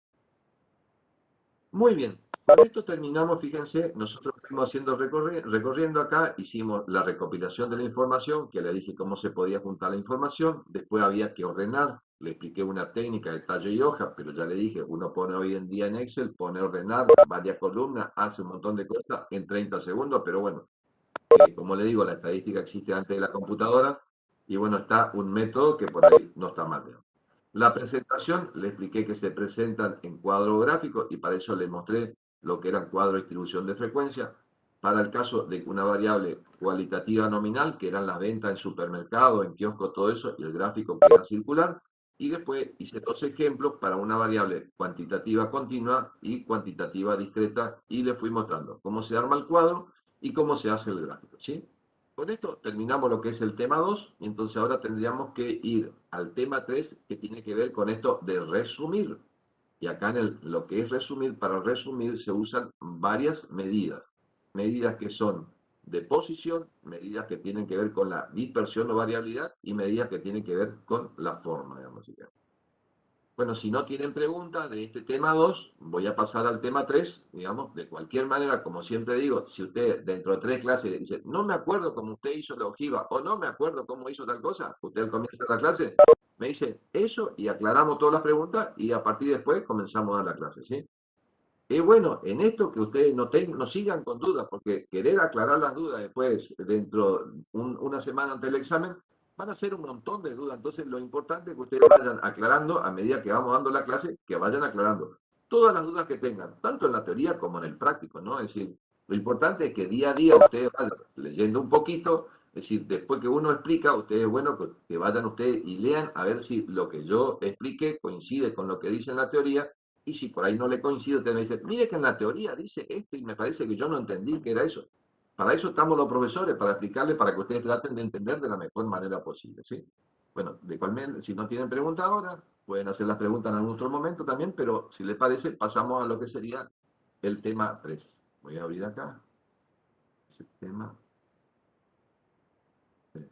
Muy bien, con esto terminamos. Fíjense, nosotros fuimos haciendo recorriendo acá, hicimos la recopilación de la información, que le dije cómo se podía juntar la información, después había que ordenar, le expliqué una técnica de tallo y hoja, pero ya le dije, uno pone hoy en día en Excel, pone ordenar, varias columnas, hace un montón de cosas en 30 segundos, pero bueno, como le digo, la estadística existe antes de la computadora, y bueno, está un método que por ahí no está mal, digamos. La presentación, le expliqué que se presentan en cuadro gráfico y para eso le mostré lo que eran cuadro de distribución de frecuencia. Para el caso de una variable cualitativa nominal, que eran las ventas en supermercado, en kiosco, todo eso, y el gráfico que era circular. Y después hice dos ejemplos para una variable cuantitativa continua y cuantitativa discreta y le fui mostrando cómo se arma el cuadro y cómo se hace el gráfico, ¿sí? Con esto terminamos lo que es el tema 2, y entonces ahora tendríamos que ir al tema 3, que tiene que ver con esto de resumir. Y acá en lo que es resumir, para resumir se usan varias medidas. Medidas que son de posición, medidas que tienen que ver con la dispersión o variabilidad, y medidas que tienen que ver con la forma, digamos. Bueno, si no tienen preguntas de este tema 2, voy a pasar al tema 3, digamos, de cualquier manera, como siempre digo, si usted dentro de 3 clases dice, no me acuerdo cómo usted hizo la ojiva, o no me acuerdo cómo hizo tal cosa, usted al comienzo de la clase me dice eso y aclaramos todas las preguntas y a partir de después comenzamos a dar la clase, ¿sí? Es bueno en esto que ustedes no sigan con dudas, porque querer aclarar las dudas después, dentro de una semana antes del examen, van a ser un montón de dudas. Entonces, lo importante es que ustedes vayan aclarando a medida que vamos dando la clase, que vayan aclarando todas las dudas que tengan, tanto en la teoría como en el práctico, ¿no? Es decir, lo importante es que día a día ustedes vayan leyendo un poquito, es decir, después que uno explica, ustedes es bueno que vayan ustedes y lean a ver si lo que yo explique coincide con lo que dice en la teoría. Y si por ahí no le coincido, usted me dice, mire que en la teoría dice esto y me parece que yo no entendí que era eso. Para eso estamos los profesores, para explicarles, para que ustedes traten de entender de la mejor manera posible, ¿sí? Bueno, de cual manera, si no tienen pregunta ahora, pueden hacer las preguntas en algún otro momento también, pero si les parece, pasamos a lo que sería el tema 3. Voy a abrir acá. Ese tema 3.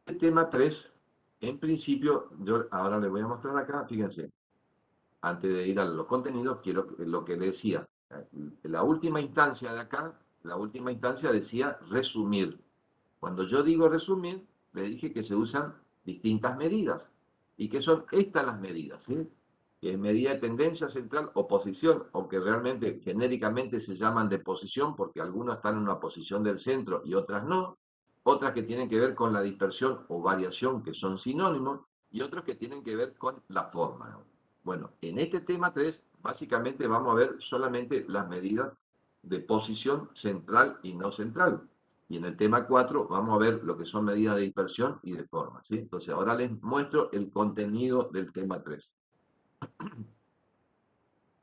El tema 3, en principio, yo ahora les voy a mostrar acá, fíjense, antes de ir a los contenidos, quiero lo que les decía. La última instancia de acá, la última instancia decía resumir. Cuando yo digo resumir, le dije que se usan distintas medidas. ¿Y que son estas las medidas? ¿Sí? Que es medida de tendencia central o posición, aunque realmente genéricamente se llaman de posición porque algunas están en una posición del centro y otras no. Otras que tienen que ver con la dispersión o variación, que son sinónimos, y otros que tienen que ver con la forma, ¿no? Bueno, en este tema 3, básicamente vamos a ver solamente las medidas de posición central y no central. Y en el tema 4 vamos a ver lo que son medidas de dispersión y de forma, ¿sí? Entonces ahora les muestro el contenido del tema 3.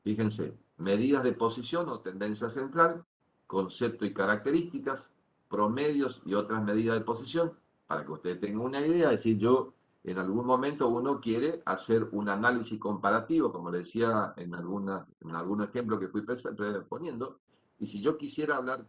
Fíjense, medidas de posición o tendencia central, concepto y características, promedios y otras medidas de posición, para que ustedes tengan una idea. Es decir, yo en algún momento uno quiere hacer un análisis comparativo, como le decía en algún ejemplo que fui poniendo, y si yo quisiera hablar,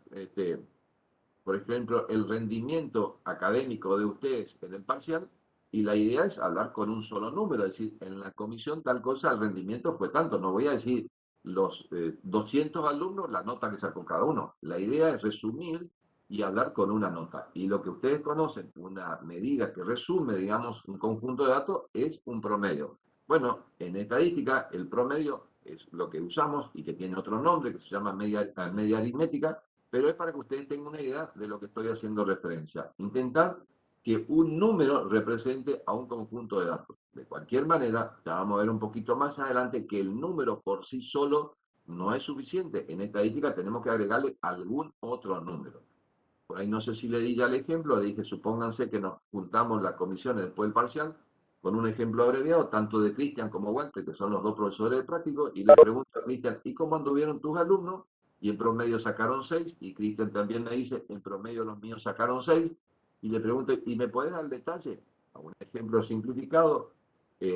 por ejemplo, el rendimiento académico de ustedes en el parcial, y la idea es hablar con un solo número, es decir, en la comisión tal cosa, el rendimiento fue tanto, no voy a decir los 200 alumnos, la nota que sacó cada uno. La idea es resumir y hablar con una nota. Y lo que ustedes conocen, una medida que resume, digamos, un conjunto de datos, es un promedio. Bueno, en estadística, el promedio es lo que usamos y que tiene otro nombre, que se llama media aritmética, pero es para que ustedes tengan una idea de lo que estoy haciendo referencia. Intentar que un número represente a un conjunto de datos. De cualquier manera, ya vamos a ver un poquito más adelante que el número por sí solo no es suficiente. En estadística tenemos que agregarle algún otro número. Por ahí no sé si le di ya el ejemplo, le dije, supónganse que nos juntamos las comisiones después del parcial, con un ejemplo abreviado, tanto de Cristian como Walter, que son los dos profesores de práctico, y le pregunto a Cristian, ¿y cómo anduvieron tus alumnos? Y en promedio sacaron 6, y Cristian también me dice, en promedio los míos sacaron 6, y le pregunto, ¿y me puedes dar detalle? A un ejemplo simplificado,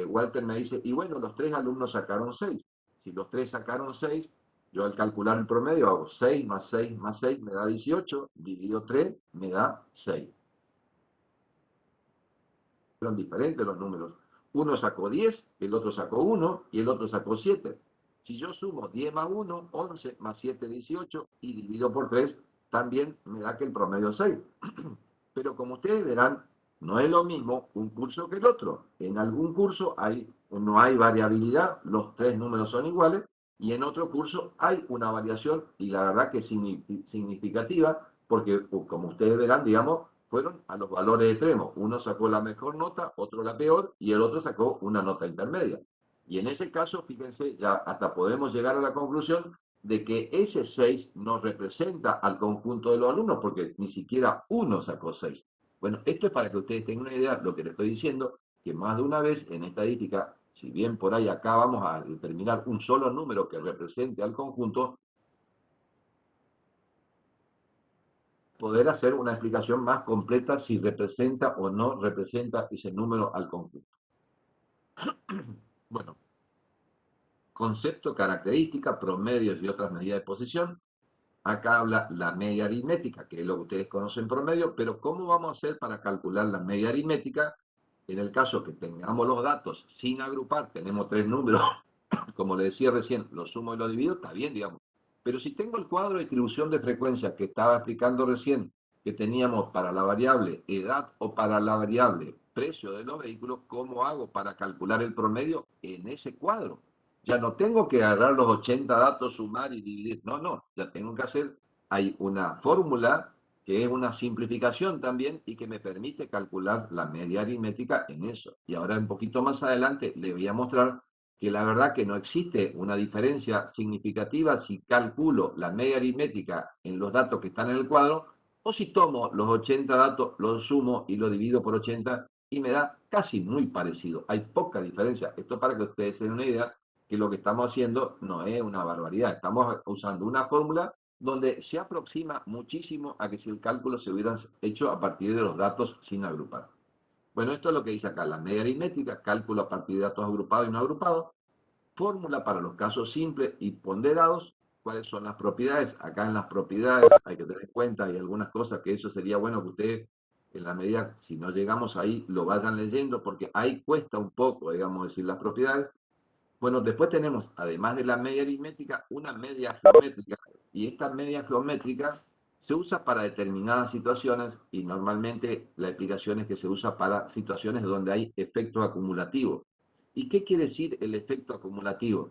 Walter me dice, y bueno, los 3 alumnos sacaron 6. Si los 3 sacaron 6, yo al calcular el promedio hago 6 más 6 más 6 me da 18, dividido 3 me da 6. Fueron diferentes los números. Uno sacó 10, el otro sacó 1 y el otro sacó 7. Si yo sumo 10 más 1, 11 más 7, 18 y divido por 3, también me da que el promedio es 6. Pero como ustedes verán, no es lo mismo un curso que el otro. En algún curso no hay variabilidad, los 3 números son iguales, y en otro curso hay una variación, y la verdad que es significativa, porque como ustedes verán, digamos, fueron a los valores extremos. Uno sacó la mejor nota, otro la peor, y el otro sacó una nota intermedia. Y en ese caso, fíjense, ya hasta podemos llegar a la conclusión de que ese 6 no representa al conjunto de los alumnos, porque ni siquiera uno sacó 6. Bueno, esto es para que ustedes tengan una idea de lo que les estoy diciendo, que más de una vez en estadística, si bien por ahí acá vamos a determinar un solo número que represente al conjunto, poder hacer una explicación más completa si representa o no representa ese número al conjunto. Bueno, concepto, característica, promedios y otras medidas de posición. Acá habla la media aritmética, que es lo que ustedes conocen promedio, pero ¿cómo vamos a hacer para calcular la media aritmética? En el caso que tengamos los datos sin agrupar, tenemos 3 números, como le decía recién, lo sumo y lo divido, está bien, digamos. Pero si tengo el cuadro de distribución de frecuencias que estaba explicando recién, que teníamos para la variable edad o para la variable precio de los vehículos, ¿cómo hago para calcular el promedio en ese cuadro? Ya no tengo que agarrar los 80 datos, sumar y dividir. No, ya tengo que hacer, hay una fórmula que es una simplificación también y que me permite calcular la media aritmética en eso. Y ahora un poquito más adelante le voy a mostrar que la verdad que no existe una diferencia significativa si calculo la media aritmética en los datos que están en el cuadro o si tomo los 80 datos, los sumo y los divido por 80 y me da casi muy parecido. Hay poca diferencia. Esto para que ustedes se den una idea que lo que estamos haciendo no es una barbaridad. Estamos usando una fórmula donde se aproxima muchísimo a que si el cálculo se hubiera hecho a partir de los datos sin agrupar. Bueno, esto es lo que dice acá, la media aritmética, cálculo a partir de datos agrupados y no agrupados, fórmula para los casos simples y ponderados, cuáles son las propiedades. Acá en las propiedades hay que tener en cuenta, hay algunas cosas que eso sería bueno que ustedes, en la medida, si no llegamos ahí, lo vayan leyendo, porque ahí cuesta un poco, digamos, decir las propiedades. Bueno, después tenemos, además de la media aritmética, una media geométrica. Y esta media geométrica se usa para determinadas situaciones y normalmente la explicación es que se usa para situaciones donde hay efecto acumulativo. ¿Y qué quiere decir el efecto acumulativo?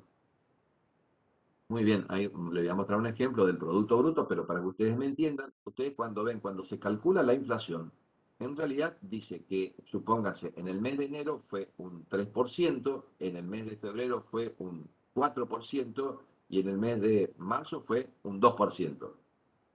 Muy bien, ahí le voy a mostrar un ejemplo del Producto Bruto, pero para que ustedes me entiendan, ustedes cuando se calcula la inflación, en realidad dice que, supónganse, en el mes de enero fue un 3%, en el mes de febrero fue un 4% y en el mes de marzo fue un 2%.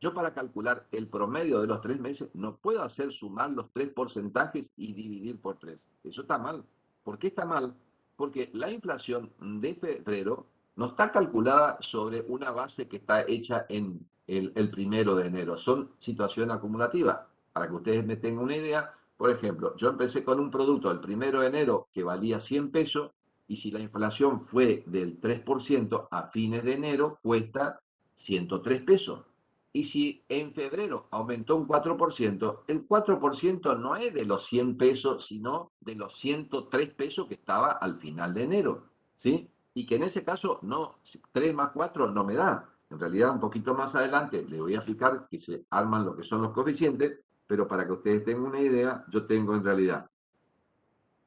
Yo para calcular el promedio de los 3 meses no puedo hacer sumar los 3 porcentajes y dividir por 3. Eso está mal. ¿Por qué está mal? Porque la inflación de febrero no está calculada sobre una base que está hecha en el 1 de enero. Son situación acumulativa. Para que ustedes me tengan una idea, por ejemplo, yo empecé con un producto el 1 de enero que valía 100 pesos y si la inflación fue del 3%, a fines de enero cuesta 103 pesos. Y si en febrero aumentó un 4%, el 4% no es de los 100 pesos, sino de los 103 pesos que estaba al final de enero, ¿sí? Y que en ese caso, no, 3 más 4 no me da. En realidad, un poquito más adelante le voy a explicar que se arman lo que son los coeficientes, pero para que ustedes tengan una idea, yo tengo en realidad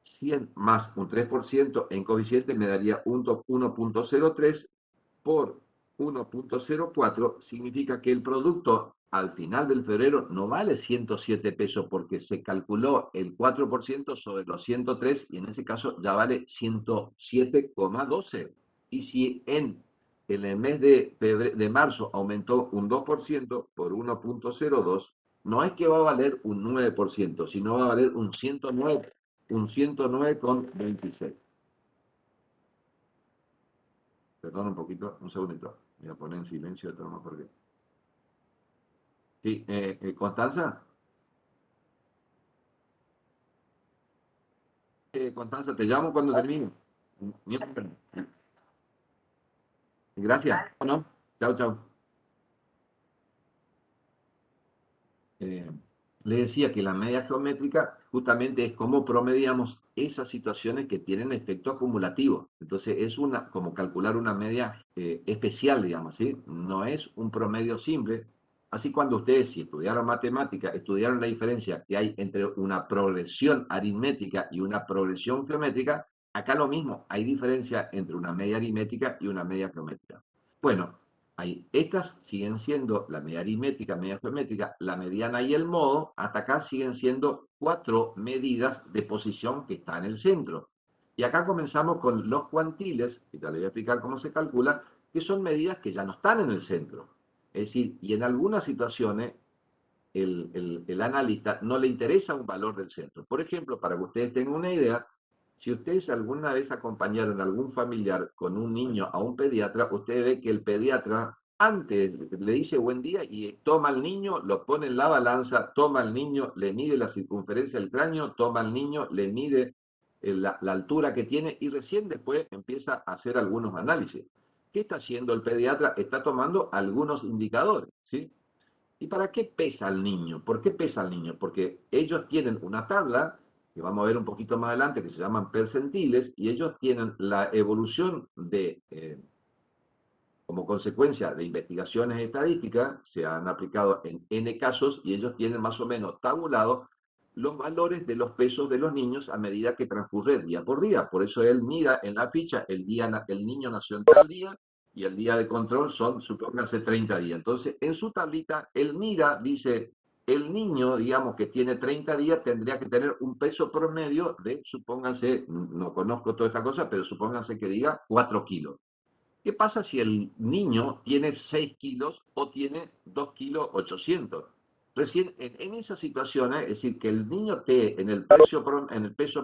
100 más un 3% en coeficiente me daría 1.03 por 1.04, significa que el producto al final del febrero no vale 107 pesos porque se calculó el 4% sobre los 103 y en ese caso ya vale 107,12. Y si en el mes de marzo aumentó un 2% por 1.02, no es que va a valer un 9%, sino va a valer un 109,26. Perdón un poquito, un segundito. Voy a poner en silencio, no me por qué. Sí, Constanza. Constanza, te llamo cuando termine. Gracias. ¿No? Chao, chao. Le decía que la media geométrica justamente es como promediamos esas situaciones que tienen efecto acumulativo. Entonces es como calcular una media especial, digamos, ¿sí? No es un promedio simple. Así cuando ustedes, si estudiaron matemática, estudiaron la diferencia que hay entre una progresión aritmética y una progresión geométrica, acá lo mismo, hay diferencia entre una media aritmética y una media geométrica. Bueno, estas siguen siendo la media aritmética, media geométrica, la mediana y el modo. Hasta acá siguen siendo 4 medidas de posición que está en el centro. Y acá comenzamos con los cuantiles, que ya les voy a explicar cómo se calcula, que son medidas que ya no están en el centro. Es decir, y en algunas situaciones el analista no le interesa un valor del centro. Por ejemplo, para que ustedes tengan una idea, si ustedes alguna vez acompañaron a algún familiar con un niño a un pediatra, usted ve que el pediatra antes le dice buen día y toma al niño, lo pone en la balanza, toma al niño, le mide la circunferencia del cráneo, toma al niño, le mide la altura que tiene y recién después empieza a hacer algunos análisis. ¿Qué está haciendo el pediatra? Está tomando algunos indicadores, ¿sí? ¿Y para qué pesa el niño? ¿Por qué pesa el niño? Porque ellos tienen una tabla, que vamos a ver un poquito más adelante, que se llaman percentiles, y ellos tienen la evolución como consecuencia de investigaciones estadísticas, se han aplicado en N casos, y ellos tienen más o menos tabulado los valores de los pesos de los niños a medida que transcurre día por día. Por eso él mira en la ficha, el niño nació en tal día, y el día de control son, supóngase, 30 días. Entonces, en su tablita, él mira, dice, el niño, digamos, que tiene 30 días, tendría que tener un peso promedio de, supónganse, no conozco toda esta cosa, pero supónganse que diga 4 kilos. ¿Qué pasa si el niño tiene 6 kilos o tiene 2 kilos 800? Recién en esas situaciones, es decir, que el niño esté en el peso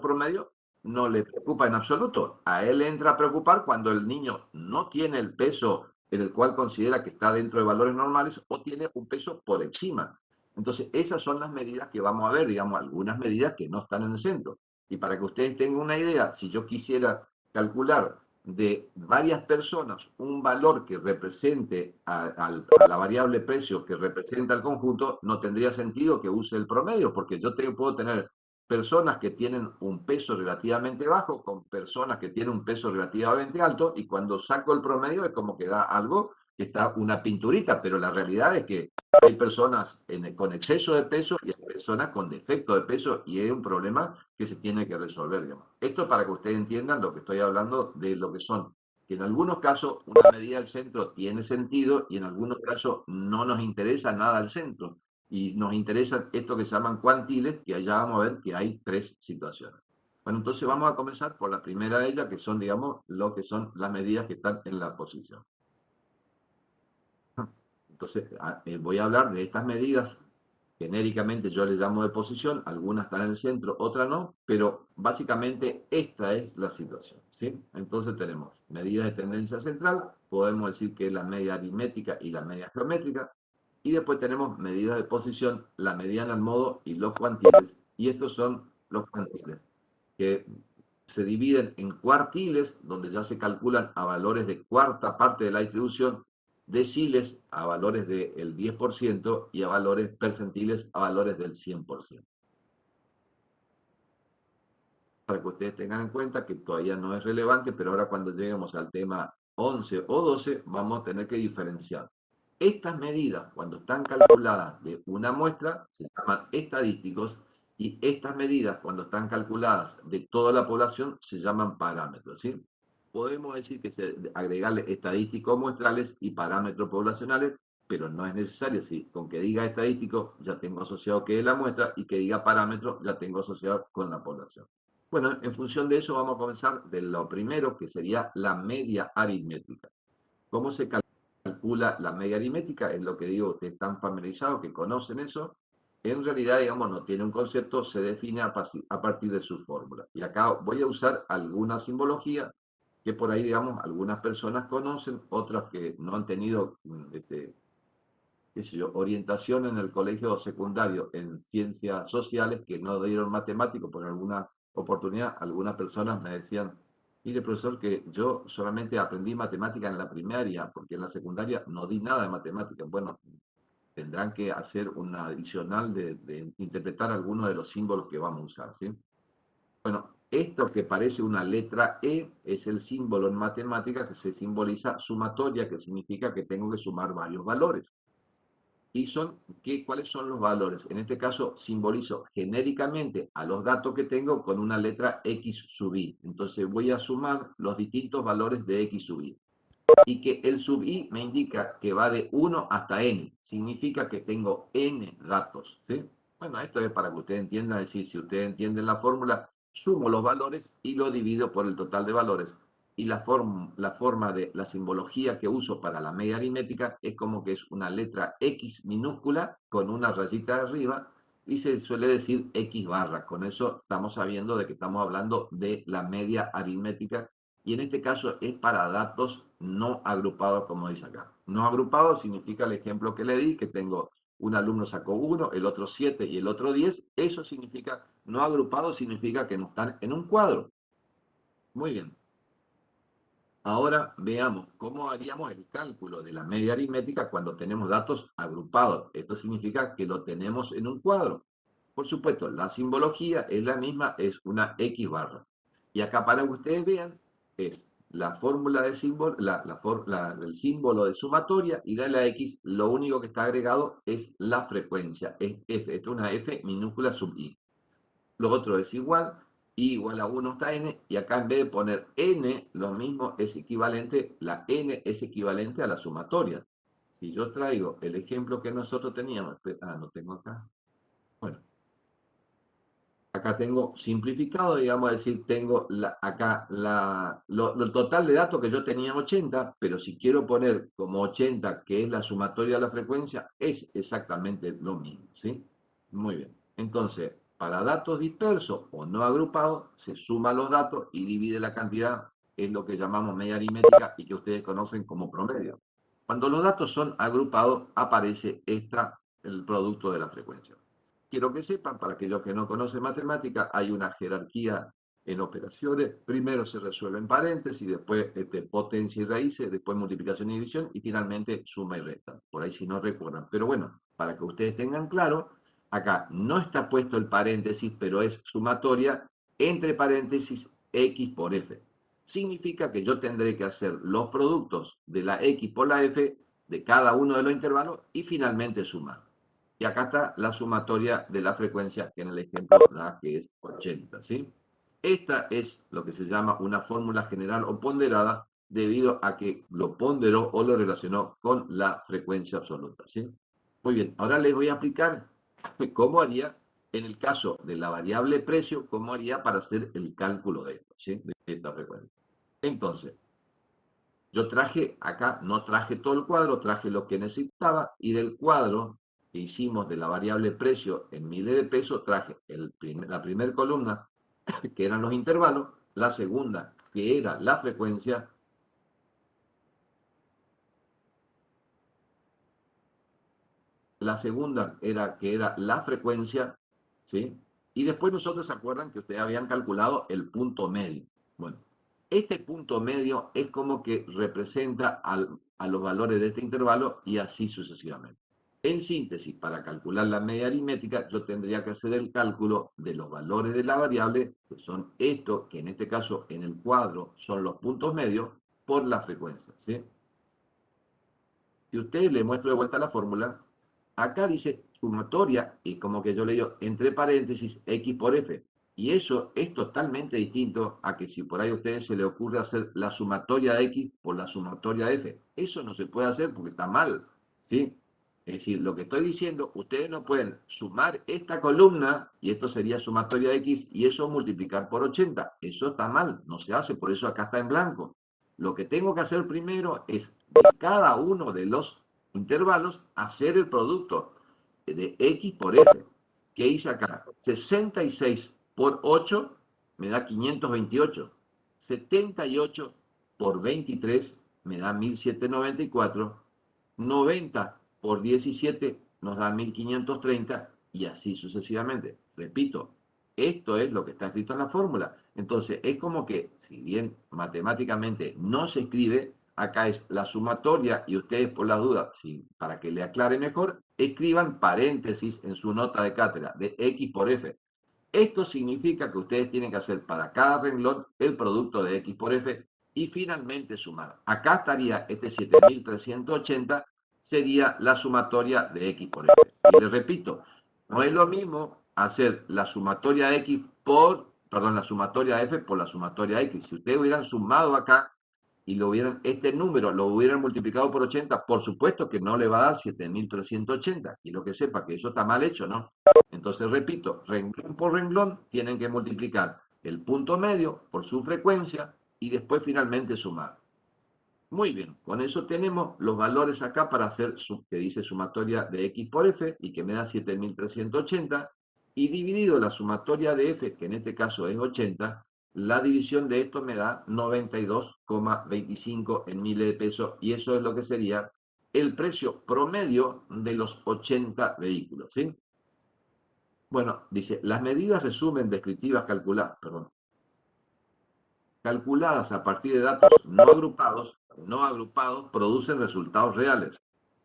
promedio, no le preocupa en absoluto. A él le entra a preocupar cuando el niño no tiene el peso en el cual considera que está dentro de valores normales o tiene un peso por encima. Entonces, esas son las medidas que vamos a ver, digamos, algunas medidas que no están en el centro. Y para que ustedes tengan una idea, si yo quisiera calcular de varias personas un valor que represente a la variable precio que representa el conjunto, no tendría sentido que use el promedio, porque yo puedo tener personas que tienen un peso relativamente bajo con personas que tienen un peso relativamente alto, y cuando saco el promedio es como que da algo que está una pinturita, pero la realidad es que hay personas con exceso de peso y hay personas con defecto de peso, y es un problema que se tiene que resolver, digamos. Esto es para que ustedes entiendan lo que estoy hablando de lo que son, que en algunos casos una medida del centro tiene sentido y en algunos casos no nos interesa nada al centro. Y nos interesa esto que se llaman cuantiles, que allá vamos a ver que hay 3 situaciones. Bueno, entonces vamos a comenzar por la primera de ellas, que son, digamos, lo que son las medidas que están en la posición. Entonces, voy a hablar de estas medidas. Genéricamente yo les llamo de posición, algunas están en el centro, otras no, pero básicamente esta es la situación, ¿sí? Entonces tenemos medidas de tendencia central, podemos decir que es la media aritmética y la media geométrica, y después tenemos medidas de posición, la mediana al modo y los cuantiles, y estos son los cuantiles, que se dividen en cuartiles, donde ya se calculan a valores de cuarta parte de la distribución, deciles a valores del 10% y a valores percentiles a valores del 100%. Para que ustedes tengan en cuenta que todavía no es relevante, pero ahora cuando lleguemos al tema 11 o 12 vamos a tener que diferenciar. Estas medidas, cuando están calculadas de una muestra, se llaman estadísticos, y estas medidas, cuando están calculadas de toda la población, se llaman parámetros, ¿sí? Podemos decir que se agregarle estadísticos muestrales y parámetros poblacionales, pero no es necesario. Si con que diga estadístico ya tengo asociado que es la muestra, y que diga parámetro ya tengo asociado con la población. Bueno, en función de eso vamos a comenzar de lo primero, que sería la media aritmética. ¿Cómo se calcula la media aritmética? Es lo que digo, ustedes están familiarizados, que conocen eso. En realidad, digamos, no tiene un concepto, se define a partir de su fórmula. Y acá voy a usar alguna simbología que por ahí, digamos, algunas personas conocen, otras que no han tenido qué sé yo, orientación en el colegio secundario en ciencias sociales, que no dieron matemático por alguna oportunidad. Algunas personas me decían, mire profesor, que yo solamente aprendí matemática en la primaria, porque en la secundaria no di nada de matemática. Bueno, tendrán que hacer una adicional de interpretar algunos de los símbolos que vamos a usar, ¿sí? Bueno, esto que parece una letra E es el símbolo en matemática que se simboliza sumatoria, que significa que tengo que sumar varios valores. Y ¿cuáles son los valores? En este caso simbolizo genéricamente a los datos que tengo con una letra X sub I. Entonces voy a sumar los distintos valores de X sub I. Y que el sub I me indica que va de 1 hasta N. Significa que tengo N datos, ¿sí? Bueno, esto es para que ustedes entiendan, es decir, si ustedes entienden la fórmula, sumo los valores y lo divido por el total de valores. Y la forma de la simbología que uso para la media aritmética es como que es una letra X minúscula con una rayita arriba, y se suele decir X barra. Con eso estamos sabiendo de que estamos hablando de la media aritmética, y en este caso es para datos no agrupados, como dice acá. No agrupados significa el ejemplo que le di, que tengo un alumno sacó 1, el otro 7 y el otro 10. Eso significa, no agrupado significa que no están en un cuadro. Muy bien. Ahora veamos cómo haríamos el cálculo de la media aritmética cuando tenemos datos agrupados. Esto significa que lo tenemos en un cuadro. Por supuesto, la simbología es la misma, es una X barra. Y acá, para que ustedes vean, es la fórmula de símbolo, el símbolo de sumatoria, y de la X, lo único que está agregado es la frecuencia. Es F, esto es una F minúscula sub I. Lo otro es igual, I igual a 1 hasta N, y acá en vez de poner N, lo mismo es equivalente, la N es equivalente a la sumatoria. Si yo traigo el ejemplo que nosotros teníamos, no tengo acá. Bueno, acá tengo simplificado, digamos, decir, tengo acá el total de datos que yo tenía en 80, pero si quiero poner como 80, que es la sumatoria de la frecuencia, es exactamente lo mismo, ¿sí? Muy bien. Entonces, para datos dispersos o no agrupados, se suman los datos y divide la cantidad, es lo que llamamos media aritmética y que ustedes conocen como promedio. Cuando los datos son agrupados, aparece el producto de la frecuencia. Quiero que sepan, para aquellos que no conocen matemática, hay una jerarquía en operaciones. Primero se resuelve en paréntesis, después potencia y raíces, después multiplicación y división, y finalmente suma y resta. Por ahí si no recuerdan. Pero bueno, para que ustedes tengan claro, acá no está puesto el paréntesis, pero es sumatoria entre paréntesis X por F. Significa que yo tendré que hacer los productos de la X por la F de cada uno de los intervalos y finalmente sumar. Y acá está la sumatoria de la frecuencia, que en el ejemplo da que es 80, ¿sí? Esta es lo que se llama una fórmula general o ponderada debido a que lo ponderó o lo relacionó con la frecuencia absoluta, ¿sí? Muy bien, ahora les voy a aplicar cómo haría en el caso de la variable precio, cómo haría para hacer el cálculo de esto, ¿sí? De esta frecuencia. Entonces, yo traje acá, no traje todo el cuadro, traje lo que necesitaba y del cuadro que hicimos de la variable precio en miles de pesos, traje la primera columna, que eran los intervalos, la segunda, que era la frecuencia, la segunda era que era la frecuencia, ¿sí? Y después nosotros se acuerdan que ustedes habían calculado el punto medio. Bueno, este punto medio es como que representa a los valores de este intervalo y así sucesivamente. En síntesis, para calcular la media aritmética, yo tendría que hacer el cálculo de los valores de la variable, que son estos, que en este caso en el cuadro son los puntos medios, por la frecuencia, ¿sí? Si ustedes le muestro de vuelta la fórmula, acá dice sumatoria, y como que yo le digo entre paréntesis X por F. Y eso es totalmente distinto a que si por ahí a ustedes se les ocurre hacer la sumatoria de X por la sumatoria de F. Eso no se puede hacer porque está mal, ¿sí? Es decir, lo que estoy diciendo, ustedes no pueden sumar esta columna, y esto sería sumatoria de X, y eso multiplicar por 80. Eso está mal, no se hace, por eso acá está en blanco. Lo que tengo que hacer primero es de cada uno de los intervalos hacer el producto de X por F. ¿Qué hice acá? 66 por 8 me da 528. 78 por 23 me da 1794. 90 por 17 nos da 1530 y así sucesivamente. Repito, esto es lo que está escrito en la fórmula. Entonces, es como que, si bien matemáticamente no se escribe, acá es la sumatoria y ustedes por la duda, para que le aclare mejor, escriban paréntesis en su nota de cátedra de X por F. Esto significa que ustedes tienen que hacer para cada renglón el producto de X por F y finalmente sumar. Acá estaría este 7380, sería la sumatoria de X por F. Y les repito, no es lo mismo hacer la sumatoria de X la sumatoria de F por la sumatoria de X. Si ustedes hubieran sumado acá y este número lo hubieran multiplicado por 80, por supuesto que no le va a dar 7380. Y lo que sepa que eso está mal hecho, ¿no? Entonces, repito, renglón por renglón tienen que multiplicar el punto medio por su frecuencia y después finalmente sumar. Muy bien, con eso tenemos los valores acá para hacer, que dice sumatoria de X por F y que me da 7380, y dividido la sumatoria de F, que en este caso es 80, la división de esto me da 92,25 en miles de pesos, y eso es lo que sería el precio promedio de los 80 vehículos, ¿sí? Bueno, dice, las medidas resumen descriptivas calculadas a partir de datos no agrupados producen resultados reales.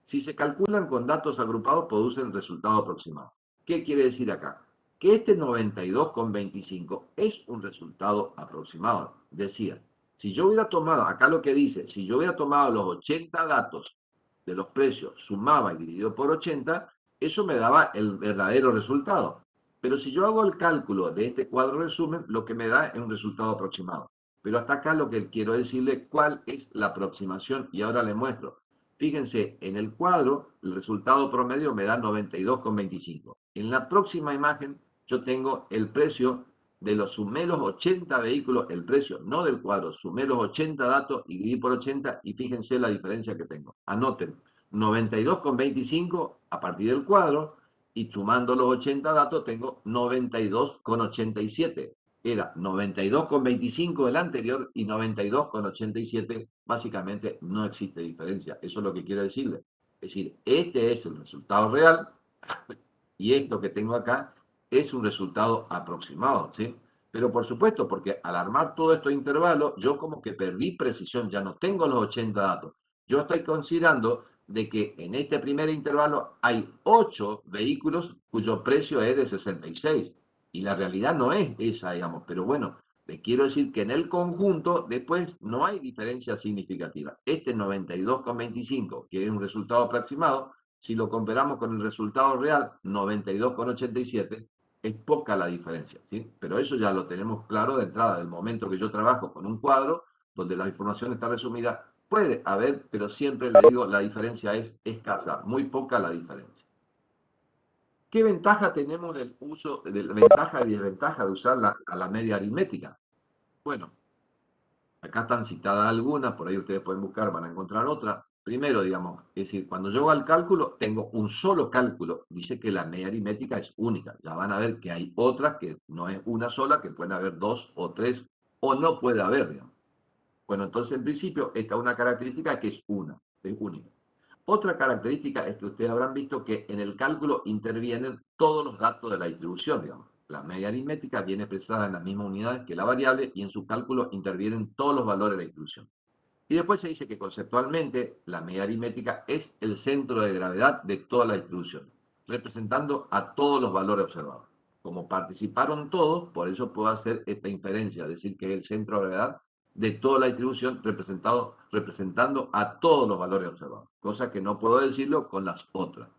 Si se calculan con datos agrupados, producen resultados aproximados. ¿Qué quiere decir acá? Que este 92,25 es un resultado aproximado. Decía, si yo hubiera tomado, acá lo que dice, si yo hubiera tomado los 80 datos de los precios, sumaba y dividido por 80, eso me daba el verdadero resultado. Pero si yo hago el cálculo de este cuadro resumen, lo que me da es un resultado aproximado. Pero hasta acá lo que quiero decirle cuál es la aproximación y ahora le muestro. Fíjense, en el cuadro el resultado promedio me da 92,25. En la próxima imagen yo tengo el precio de sumé los 80 vehículos, el precio no del cuadro, sumé los 80 datos y dividí por 80 y fíjense la diferencia que tengo. Anoten, 92,25 a partir del cuadro y sumando los 80 datos tengo 92,87. Era 92,25 del anterior y 92,87, básicamente no existe diferencia. Eso es lo que quiero decirle. Es decir, este es el resultado real y esto que tengo acá es un resultado aproximado, ¿sí? Pero por supuesto, porque al armar todo estos intervalos, yo como que perdí precisión, ya no tengo los 80 datos. Yo estoy considerando de que en este primer intervalo hay 8 vehículos cuyo precio es de 66. Y la realidad no es esa, digamos, pero bueno, les quiero decir que en el conjunto después no hay diferencia significativa. Este 92,25, que es un resultado aproximado, si lo comparamos con el resultado real, 92,87, es poca la diferencia, ¿sí? Pero eso ya lo tenemos claro de entrada, del momento que yo trabajo con un cuadro donde la información está resumida. Puede haber, pero siempre le digo, la diferencia es escasa, muy poca la diferencia. ¿Qué ventaja tenemos del uso, de la ventaja y desventaja de usar a la media aritmética? Bueno, acá están citadas algunas, por ahí ustedes pueden buscar, van a encontrar otras. Primero, digamos, es decir, cuando yo hago el cálculo, tengo un solo cálculo. Dice que la media aritmética es única. Ya van a ver que hay otras que no es una sola, que pueden haber 2 o 3, o no puede haber, digamos. Bueno, entonces en principio esta es una característica que es única. Otra característica es que ustedes habrán visto que en el cálculo intervienen todos los datos de la distribución, digamos. La media aritmética viene expresada en las mismas unidades que la variable y en su cálculo intervienen todos los valores de la distribución. Y después se dice que conceptualmente la media aritmética es el centro de gravedad de toda la distribución, representando a todos los valores observados. Como participaron todos, por eso puedo hacer esta inferencia, decir que es el centro de gravedad de toda la distribución representando a todos los valores observados, cosa que no puedo decirlo con las otras.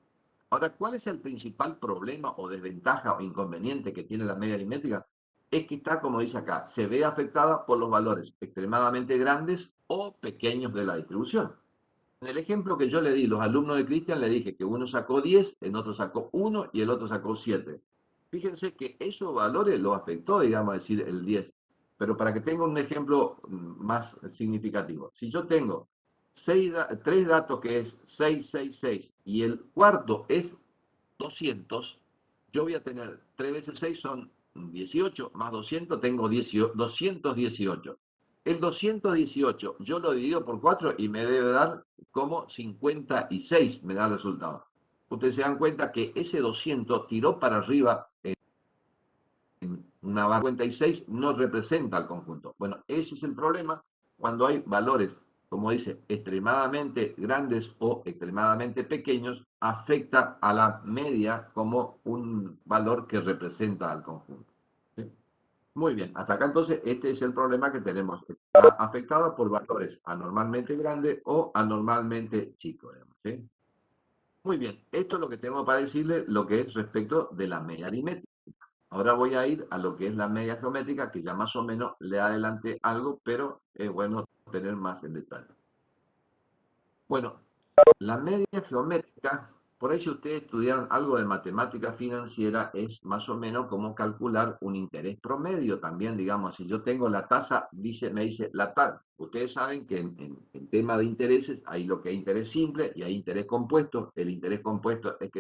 Ahora, ¿cuál es el principal problema o desventaja o inconveniente que tiene la media aritmética? Es que está, como dice acá, se ve afectada por los valores extremadamente grandes o pequeños de la distribución. En el ejemplo que yo le di, los alumnos de Cristian, le dije que uno sacó 10, el otro sacó 1 y el otro sacó 7. Fíjense que esos valores los afectó, digamos, decir, el 10. Pero para que tenga un ejemplo más significativo, si yo tengo 3 datos que es 666 y el cuarto es 200, yo voy a tener 3 veces 6 son 18, más 200 tengo 218. El 218 yo lo divido por 4 y me debe dar como 56, me da el resultado. Ustedes se dan cuenta que ese 200 tiró para arriba en una barra 56, no representa al conjunto. Bueno, ese es el problema cuando hay valores, como dice, extremadamente grandes o extremadamente pequeños, afecta a la media como un valor que representa al conjunto. ¿Sí? Muy bien, hasta acá entonces este es el problema que tenemos. Está afectado por valores anormalmente grandes o anormalmente chicos. ¿Sí? Muy bien, esto es lo que tengo para decirle lo que es respecto de la media aritmética. Ahora voy a ir a lo que es la media geométrica, que ya más o menos le adelanté algo, pero es bueno tener más en detalle. Bueno, la media geométrica, por ahí si ustedes estudiaron algo de matemática financiera, es más o menos como calcular un interés promedio también, digamos, si yo tengo la tasa, me dice la tasa. Ustedes saben que en tema de intereses hay lo que es interés simple y hay interés compuesto. El interés compuesto es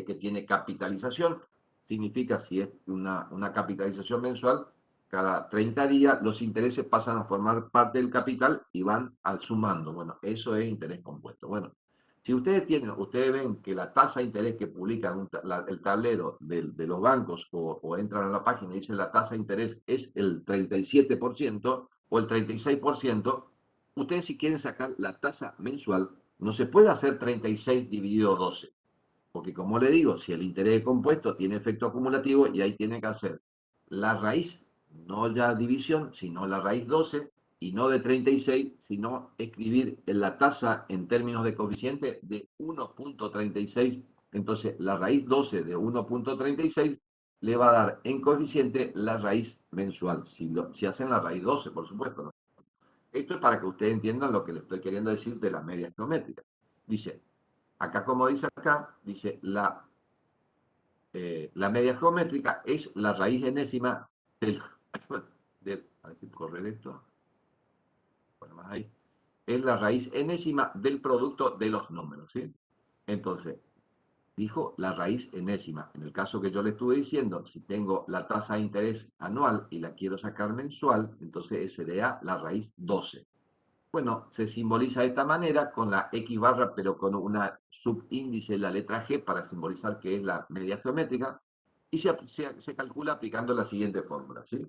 que tiene capitalización, significa si es una capitalización mensual, cada 30 días los intereses pasan a formar parte del capital y van sumando. Bueno, eso es interés compuesto. Bueno, si ustedes ven que la tasa de interés que publica el tablero de los bancos o entran a la página y dice la tasa de interés es el 37% o el 36%, ustedes si quieren sacar la tasa mensual, no se puede hacer 36 dividido 12. Porque como le digo, si el interés compuesto tiene efecto acumulativo y ahí tiene que hacer la raíz, no ya división, sino la raíz 12 y no de 36, sino escribir en la tasa en términos de coeficiente de 1.36. Entonces la raíz 12 de 1.36 le va a dar en coeficiente la raíz mensual, si hacen la raíz 12, por supuesto. ¿No? Esto es para que ustedes entiendan lo que les estoy queriendo decir de la media geométrica. Dice, acá como dice acá, dice la media geométrica es la raíz enésima a ver si correr esto, bueno, más ahí, es la raíz enésima del producto de los números, ¿sí? Entonces, dijo la raíz enésima. En el caso que yo le estuve diciendo, si tengo la tasa de interés anual y la quiero sacar mensual, entonces sería la raíz 12. Bueno, se simboliza de esta manera con la X barra, pero con una subíndice, la letra G, para simbolizar que es la media geométrica, y se calcula aplicando la siguiente fórmula, ¿sí?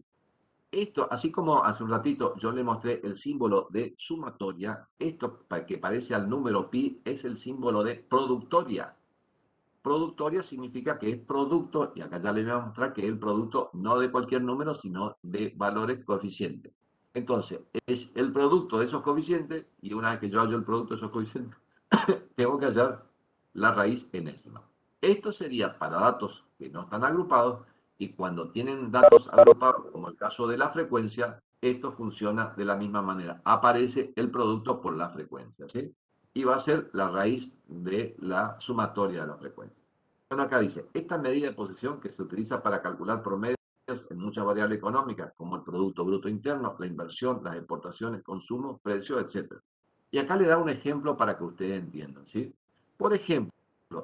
Esto, así como hace un ratito yo le mostré el símbolo de sumatoria, esto que parece al número pi es el símbolo de productoria. Productoria significa que es producto, y acá ya le voy a mostrar que es el producto no de cualquier número, sino de valores coeficientes. Entonces, es el producto de esos coeficientes, y una vez que yo hallo el producto de esos coeficientes, tengo que hallar la raíz enésima. Esto sería para datos que no están agrupados, y cuando tienen datos agrupados, como el caso de la frecuencia, esto funciona de la misma manera. Aparece el producto por la frecuencia, ¿sí? Y va a ser la raíz de la sumatoria de la frecuencia. Bueno, acá dice, esta medida de posición que se utiliza para calcular promedios en muchas variables económicas, como el Producto Bruto Interno, la inversión, las exportaciones, consumo, precios, etc. Y acá le da un ejemplo para que ustedes entiendan, ¿sí? Por ejemplo,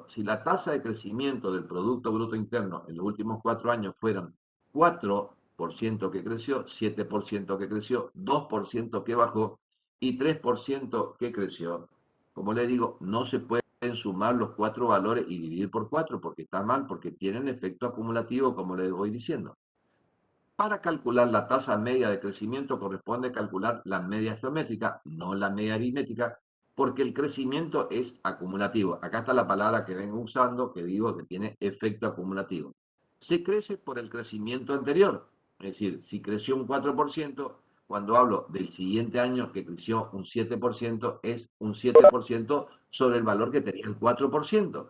si la tasa de crecimiento del Producto Bruto Interno en los últimos 4 años fueran 4% que creció, 7% que creció, 2% que bajó y 3% que creció, como le digo, no se pueden sumar los 4 valores y dividir por 4 porque está mal, porque tienen efecto acumulativo, como les voy diciendo. Para calcular la tasa media de crecimiento corresponde calcular la media geométrica, no la media aritmética, porque el crecimiento es acumulativo. Acá está la palabra que vengo usando, que digo que tiene efecto acumulativo. Se crece por el crecimiento anterior, es decir, si creció un 4%, cuando hablo del siguiente año que creció un 7%, es un 7% sobre el valor que tenía el 4%.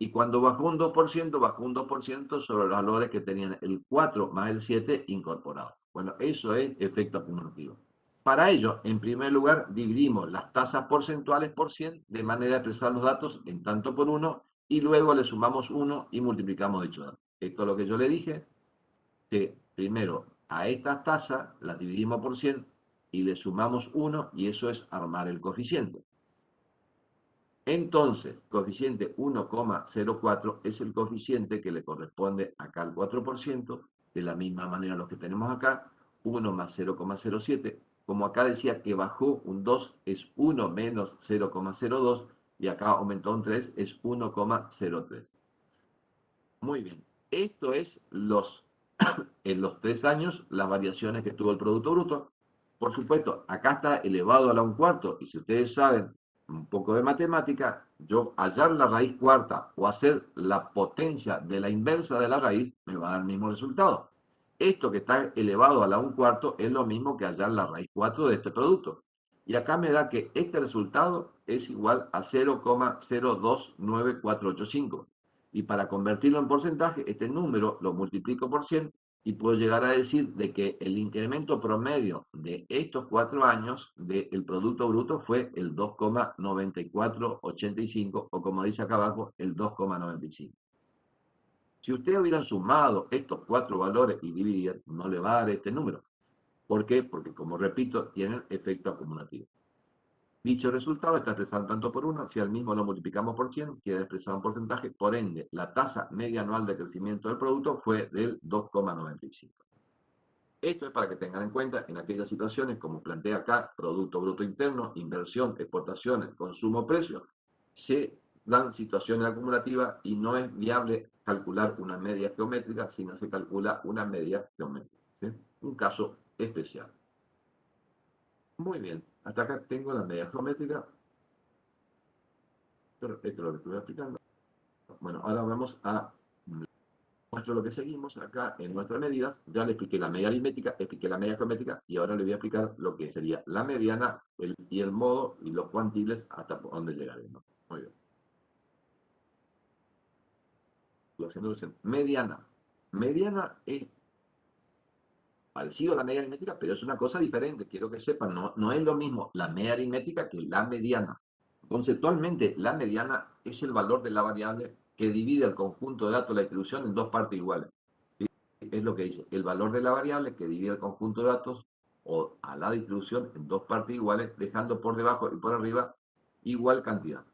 Y cuando bajó un 2%, bajó un 2% sobre los valores que tenían el 4 más el 7 incorporados. Bueno, eso es efecto acumulativo. Para ello, en primer lugar, dividimos las tasas porcentuales por 100 de manera de expresar los datos en tanto por 1 y luego le sumamos 1 y multiplicamos dicho dato. Esto es lo que yo le dije, que primero a estas tasas las dividimos por 100 y le sumamos 1 y eso es armar el coeficiente. Entonces, coeficiente 1,04 es el coeficiente que le corresponde acá al 4%, de la misma manera los que tenemos acá, 1 más 0,07, como acá decía que bajó un 2, es 1 menos 0,02, y acá aumentó un 3, es 1,03. Muy bien, esto es en los 3 años las variaciones que tuvo el Producto Bruto. Por supuesto, acá está elevado a la 1/4, y si ustedes saben un poco de matemática, yo hallar la raíz cuarta o hacer la potencia de la inversa de la raíz me va a dar el mismo resultado. Esto que está elevado a la 1/4 es lo mismo que hallar la raíz 4 de este producto. Y acá me da que este resultado es igual a 0,029485. Y para convertirlo en porcentaje, este número lo multiplico por 100 y puedo llegar a decir de que el incremento promedio de estos 4 años del Producto Bruto fue el 2,9485 o como dice acá abajo, el 2,95. Si ustedes hubieran sumado estos 4 valores y dividido, no le va a dar este número. ¿Por qué? Porque, como repito, tienen efecto acumulativo. Dicho resultado está expresado tanto por 1, si al mismo lo multiplicamos por 100, queda expresado en porcentaje, por ende, la tasa media anual de crecimiento del producto fue del 2,95. Esto es para que tengan en cuenta en aquellas situaciones, como plantea acá, Producto Bruto Interno, inversión, exportaciones, consumo, precio, se dan situaciones acumulativas y no es viable calcular una media geométrica, sino se calcula una media geométrica, ¿sí? Un caso especial. Muy bien, hasta acá tengo la media geométrica. Esto es lo que estuve explicando. Bueno, ahora vamos a muestro lo que seguimos acá en nuestras medidas. Ya le expliqué la media aritmética, expliqué la media geométrica y ahora le voy a explicar lo que sería la mediana y el modo y los cuantiles hasta dónde llegaremos. Muy bien. Mediana. Mediana es parecido a la media aritmética, pero es una cosa diferente. Quiero que sepan, no es lo mismo la media aritmética que la mediana. Conceptualmente, la mediana es el valor de la variable que divide el conjunto de datos de la distribución en dos partes iguales. Es lo que dice, el valor de la variable que divide el conjunto de datos o a la distribución en dos partes iguales, dejando por debajo y por arriba igual cantidad.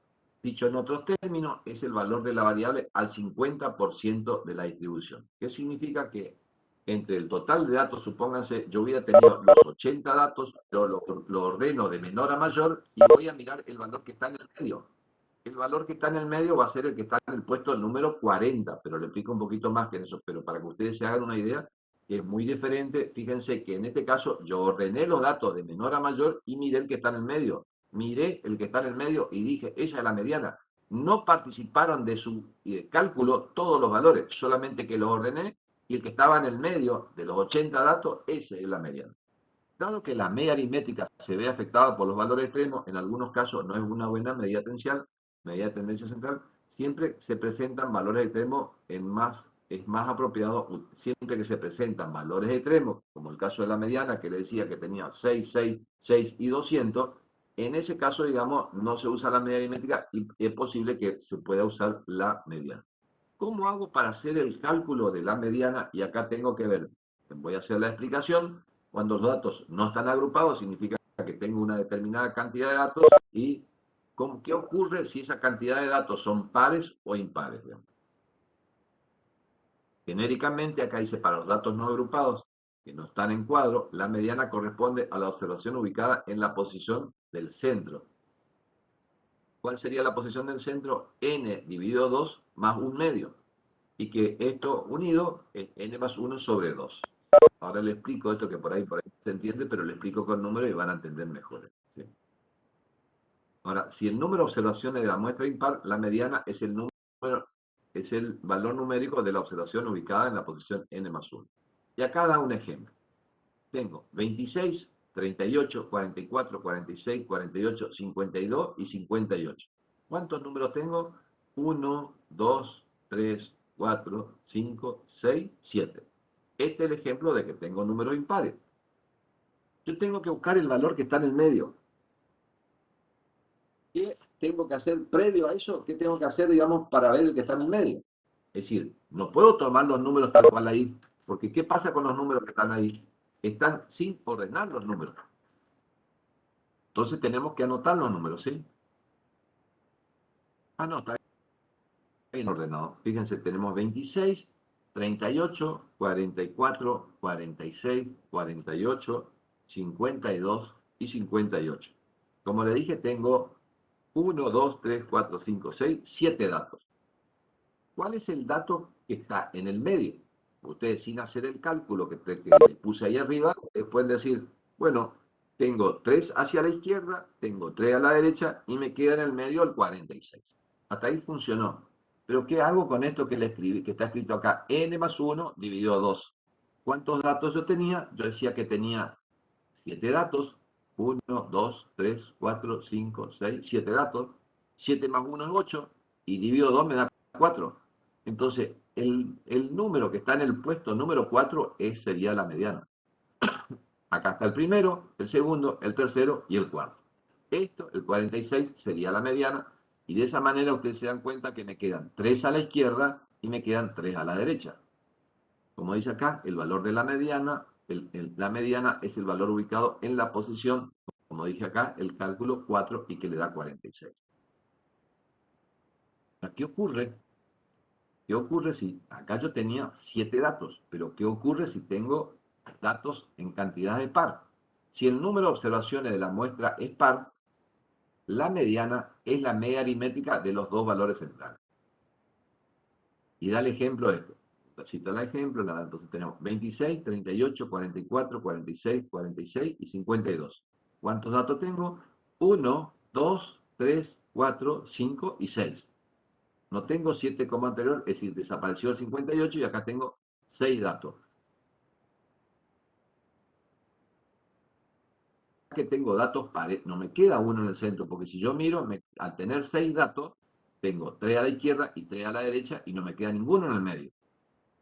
Dicho en otros términos, es el valor de la variable al 50% de la distribución. ¿Qué significa? Que entre el total de datos, supónganse, yo hubiera tenido los 80 datos, yo lo ordeno de menor a mayor y voy a mirar el valor que está en el medio. El valor que está en el medio va a ser el que está en el puesto número 40, pero le explico un poquito más que eso, pero para que ustedes se hagan una idea que es muy diferente. Fíjense que en este caso yo ordené los datos de menor a mayor y miré el que está en el medio. Miré el que está en el medio y dije, esa es la mediana. No participaron de su cálculo todos los valores, solamente que los ordené y el que estaba en el medio de los 80 datos, ese es la mediana. Dado que la media aritmética se ve afectada por los valores extremos, en algunos casos no es una buena medida medida de tendencia central, siempre se presentan valores extremos es más apropiado, siempre que se presentan valores extremos, como el caso de la mediana, que le decía que tenía 6, 6, 6 y 200, en ese caso, digamos, no se usa la media aritmética y es posible que se pueda usar la mediana. ¿Cómo hago para hacer el cálculo de la mediana? Y acá tengo que ver, voy a hacer la explicación. Cuando los datos no están agrupados, significa que tengo una determinada cantidad de datos y ¿qué ocurre si esa cantidad de datos son pares o impares? Genéricamente, acá dice para los datos no agrupados que no están en cuadro, la mediana corresponde a la observación ubicada en la posición del centro. ¿Cuál sería la posición del centro? N dividido 2 más 1 medio. Y que esto unido es n más 1 sobre 2. Ahora le explico esto que por ahí se entiende, pero le explico con números y van a entender mejor. ¿Sí? Ahora, si el número de observaciones de la muestra impar, la mediana es el valor numérico de la observación ubicada en la posición n más 1. Y acá da un ejemplo. Tengo 26, 38, 44, 46, 48, 52 y 58. ¿Cuántos números tengo? 1, 2, 3, 4, 5, 6, 7. Este es el ejemplo de que tengo números impares. Yo tengo que buscar el valor que está en el medio. ¿Qué tengo que hacer previo a eso? ¿Qué tengo que hacer, digamos, para ver el que está en el medio? Es decir, no puedo tomar los números tal cual ahí, porque ¿qué pasa con los números que están ahí? Están sin ordenar los números. Entonces tenemos que anotar los números, ¿sí? Ah, no, está bien ordenado. Fíjense, tenemos 26, 38, 44, 46, 48, 52 y 58. Como le dije, tengo 1, 2, 3, 4, 5, 6, 7 datos. ¿Cuál es el dato que está en el medio? Ustedes, sin hacer el cálculo que puse ahí arriba, pueden decir, bueno, tengo 3 hacia la izquierda, tengo 3 a la derecha y me queda en el medio el 46. Hasta ahí funcionó. Pero ¿qué hago con esto que le escribí, que está escrito acá? N más 1 dividido 2. ¿Cuántos datos yo tenía? Yo decía que tenía 7 datos. 1, 2, 3, 4, 5, 6, 7 datos. 7 más 1 es 8 y dividido 2 me da 4. Entonces, el número que está en el puesto número 4 sería la mediana. Acá está el primero, el segundo, el tercero y el cuarto. Esto, el 46, sería la mediana. Y de esa manera ustedes se dan cuenta que me quedan 3 a la izquierda y me quedan 3 a la derecha. Como dice acá, el valor de la mediana, la mediana es el valor ubicado en la posición, como dije acá, el cálculo 4 y que le da 46. ¿Qué ocurre? ¿Qué ocurre si acá yo tenía 7 datos? Pero ¿qué ocurre si tengo datos en cantidad de par? Si el número de observaciones de la muestra es par, la mediana es la media aritmética de los dos valores centrales. Y da el ejemplo de esto. Cita el ejemplo, entonces tenemos 26, 38, 44, 46, 46 y 52. ¿Cuántos datos tengo? 1, 2, 3, 4, 5 y 6. No tengo 7 como anterior, es decir, desapareció el 58 y acá tengo 6 datos. Que tengo datos pares, no me queda uno en el centro, porque si yo miro, al tener 6 datos, tengo 3 a la izquierda y 3 a la derecha y no me queda ninguno en el medio.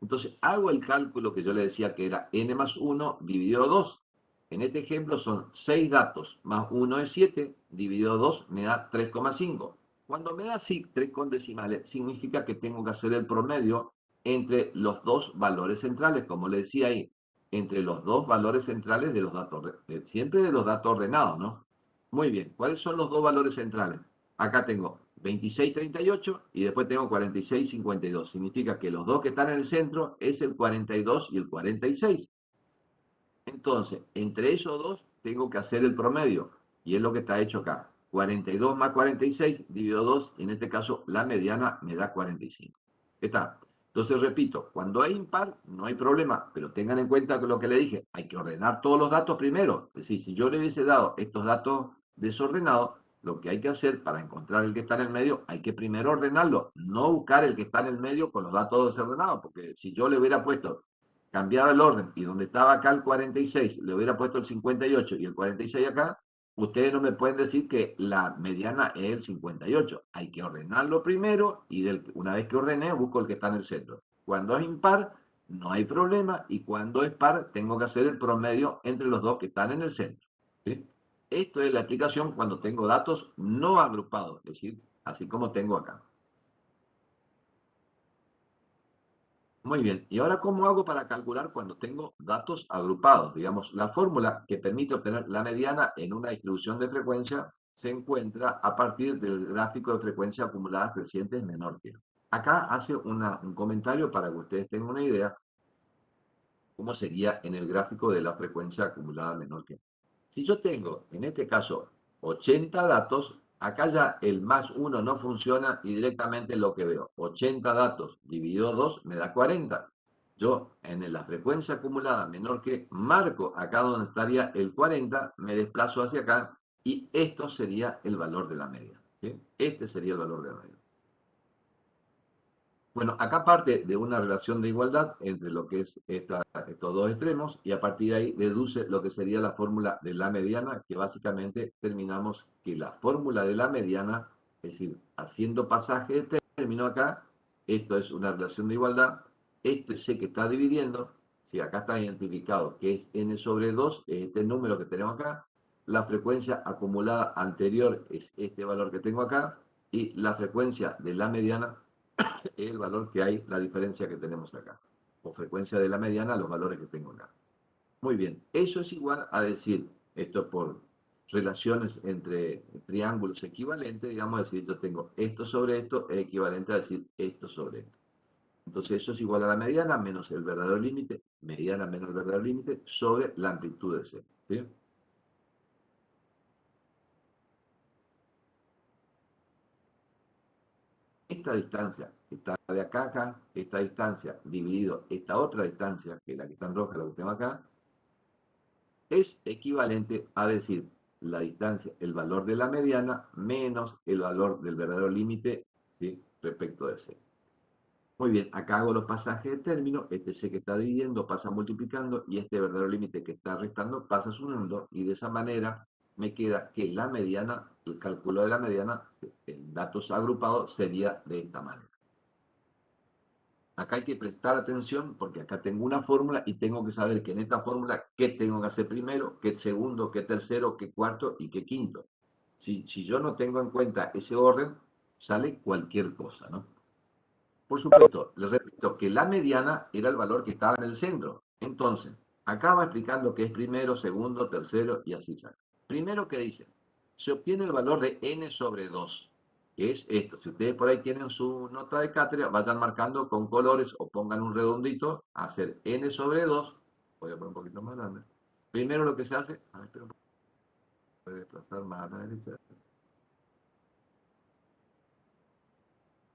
Entonces hago el cálculo que yo le decía que era n más 1 dividido 2. En este ejemplo son 6 datos más 1 es 7, dividido 2 me da 3,5. Cuando me da así 3 con decimales, significa que tengo que hacer el promedio entre los dos valores centrales, como le decía ahí, entre los dos valores centrales de los datos, siempre de los datos ordenados, ¿no? Muy bien, ¿cuáles son los dos valores centrales? Acá tengo 26, 38 y después tengo 46, 52. Significa que los dos que están en el centro es el 42 y el 46. Entonces, entre esos dos tengo que hacer el promedio y es lo que está hecho acá. 42 más 46 dividido 2, y en este caso la mediana me da 45. ¿Qué está? Entonces, repito, cuando es impar, no hay problema, pero tengan en cuenta que lo que le dije, hay que ordenar todos los datos primero. Es decir, si yo le hubiese dado estos datos desordenados, lo que hay que hacer para encontrar el que está en el medio, hay que primero ordenarlo, no buscar el que está en el medio con los datos desordenados, porque si yo le hubiera puesto, cambiado el orden, y donde estaba acá el 46, le hubiera puesto el 58 y el 46 acá, ustedes no me pueden decir que la mediana es el 58. Hay que ordenarlo primero y una vez que ordené, busco el que está en el centro. Cuando es impar, no hay problema, y cuando es par, tengo que hacer el promedio entre los dos que están en el centro. ¿Sí? Esto es la aplicación cuando tengo datos no agrupados, es decir, así como tengo acá. Muy bien, y ahora, ¿cómo hago para calcular cuando tengo datos agrupados? Digamos, la fórmula que permite obtener la mediana en una distribución de frecuencia se encuentra a partir del gráfico de frecuencia acumuladas crecientes menor que. Acá hace un comentario para que ustedes tengan una idea cómo sería en el gráfico de la frecuencia acumulada menor que. Si yo tengo, en este caso, 80 datos, acá ya el más 1 no funciona y directamente lo que veo, 80 datos dividido 2 me da 40. Yo en la frecuencia acumulada menor que marco acá donde estaría el 40, me desplazo hacia acá y esto sería el valor de la media. ¿Sí? Este sería el valor de la media. Bueno, acá parte de una relación de igualdad entre lo que es estos dos extremos, y a partir de ahí deduce lo que sería la fórmula de la mediana, que básicamente terminamos que la fórmula de la mediana, es decir, haciendo pasaje de término acá, esto es una relación de igualdad, esto es C que está dividiendo, si acá está identificado que es n sobre 2, es este número que tenemos acá, la frecuencia acumulada anterior es este valor que tengo acá, y la frecuencia de la mediana es el valor que hay, la diferencia que tenemos acá, o frecuencia de la mediana, los valores que tengo acá. Muy bien, eso es igual a decir, esto por relaciones entre triángulos equivalentes, digamos, decir, yo tengo esto sobre esto, es equivalente a decir esto sobre esto. Entonces eso es igual a la mediana menos el verdadero límite, mediana menos el verdadero límite, sobre la amplitud de C. ¿Sí? Esta distancia que está de acá a acá, esta distancia dividido esta otra distancia, que es la que está en roja, la que tengo acá, es equivalente a decir la distancia, el valor de la mediana menos el valor del verdadero límite, ¿sí?, respecto de C. Muy bien, acá hago los pasajes de término, este C que está dividiendo pasa multiplicando y este verdadero límite que está restando pasa sumando, y de esa manera me queda que la mediana, el cálculo de la mediana en datos agrupados sería de esta manera. Acá hay que prestar atención porque acá tengo una fórmula y tengo que saber que en esta fórmula qué tengo que hacer primero, qué segundo, qué tercero, qué cuarto y qué quinto. Si yo no tengo en cuenta ese orden, sale cualquier cosa, ¿no? Por supuesto, les repito que la mediana era el valor que estaba en el centro. Entonces, acá va explicando qué es primero, segundo, tercero y así sale. Primero, ¿qué dice? Se obtiene el valor de n sobre 2, que es esto. Si ustedes por ahí tienen su nota de cátedra, vayan marcando con colores o pongan un redondito a hacer n sobre 2. Voy a poner un poquito más grande. Primero lo que se hace... A ver, espera un poco. Voy a desplazar más a la derecha.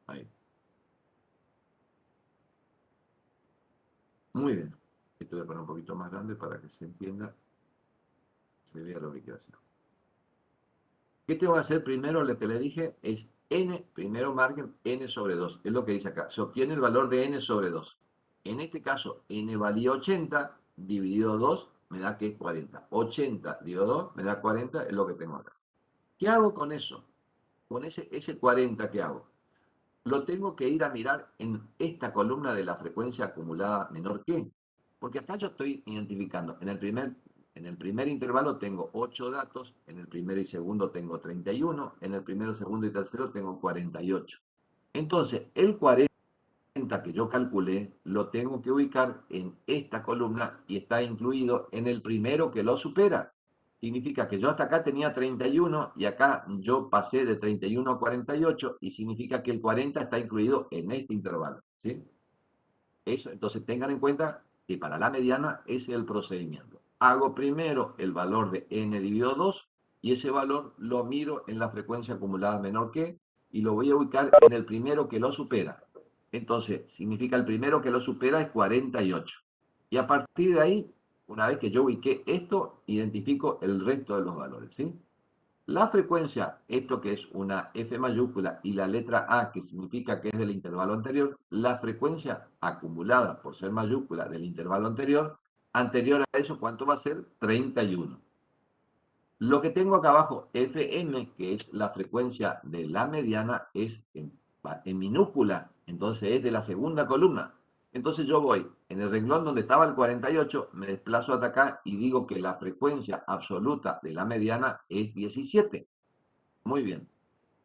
Ahí. Muy bien. Esto voy a poner un poquito más grande para que se entienda, se vea lo que quiero hacer. ¿Qué tengo que hacer primero? Lo que le dije es n, primero marquen n sobre 2, es lo que dice acá. Se obtiene el valor de n sobre 2. En este caso, n valía 80, dividido 2 me da que es 40. 80 dividido 2 me da 40, es lo que tengo acá. ¿Qué hago con eso? Con ese 40, ¿qué hago? Lo tengo que ir a mirar en esta columna de la frecuencia acumulada menor que. Porque acá yo estoy identificando, en el primer intervalo tengo 8 datos, en el primero y segundo tengo 31, en el primero, segundo y tercero tengo 48. Entonces, el 40 que yo calculé, lo tengo que ubicar en esta columna y está incluido en el primero que lo supera. Significa que yo hasta acá tenía 31 y acá yo pasé de 31 a 48 y significa que el 40 está incluido en este intervalo. ¿Sí? Eso, entonces tengan en cuenta que para la mediana ese es el procedimiento. Hago primero el valor de n dividido 2 y ese valor lo miro en la frecuencia acumulada menor que y lo voy a ubicar en el primero que lo supera. Entonces, significa el primero que lo supera es 48. Y a partir de ahí, una vez que yo ubiqué esto, identifico el resto de los valores, ¿sí? La frecuencia, esto que es una F mayúscula y la letra A, que significa que es del intervalo anterior, la frecuencia acumulada por ser mayúscula del intervalo anterior a eso, ¿cuánto va a ser? 31. Lo que tengo acá abajo, Fm, que es la frecuencia de la mediana, es en minúscula, entonces es de la segunda columna. Entonces yo voy en el renglón donde estaba el 48, me desplazo hasta acá y digo que la frecuencia absoluta de la mediana es 17. Muy bien.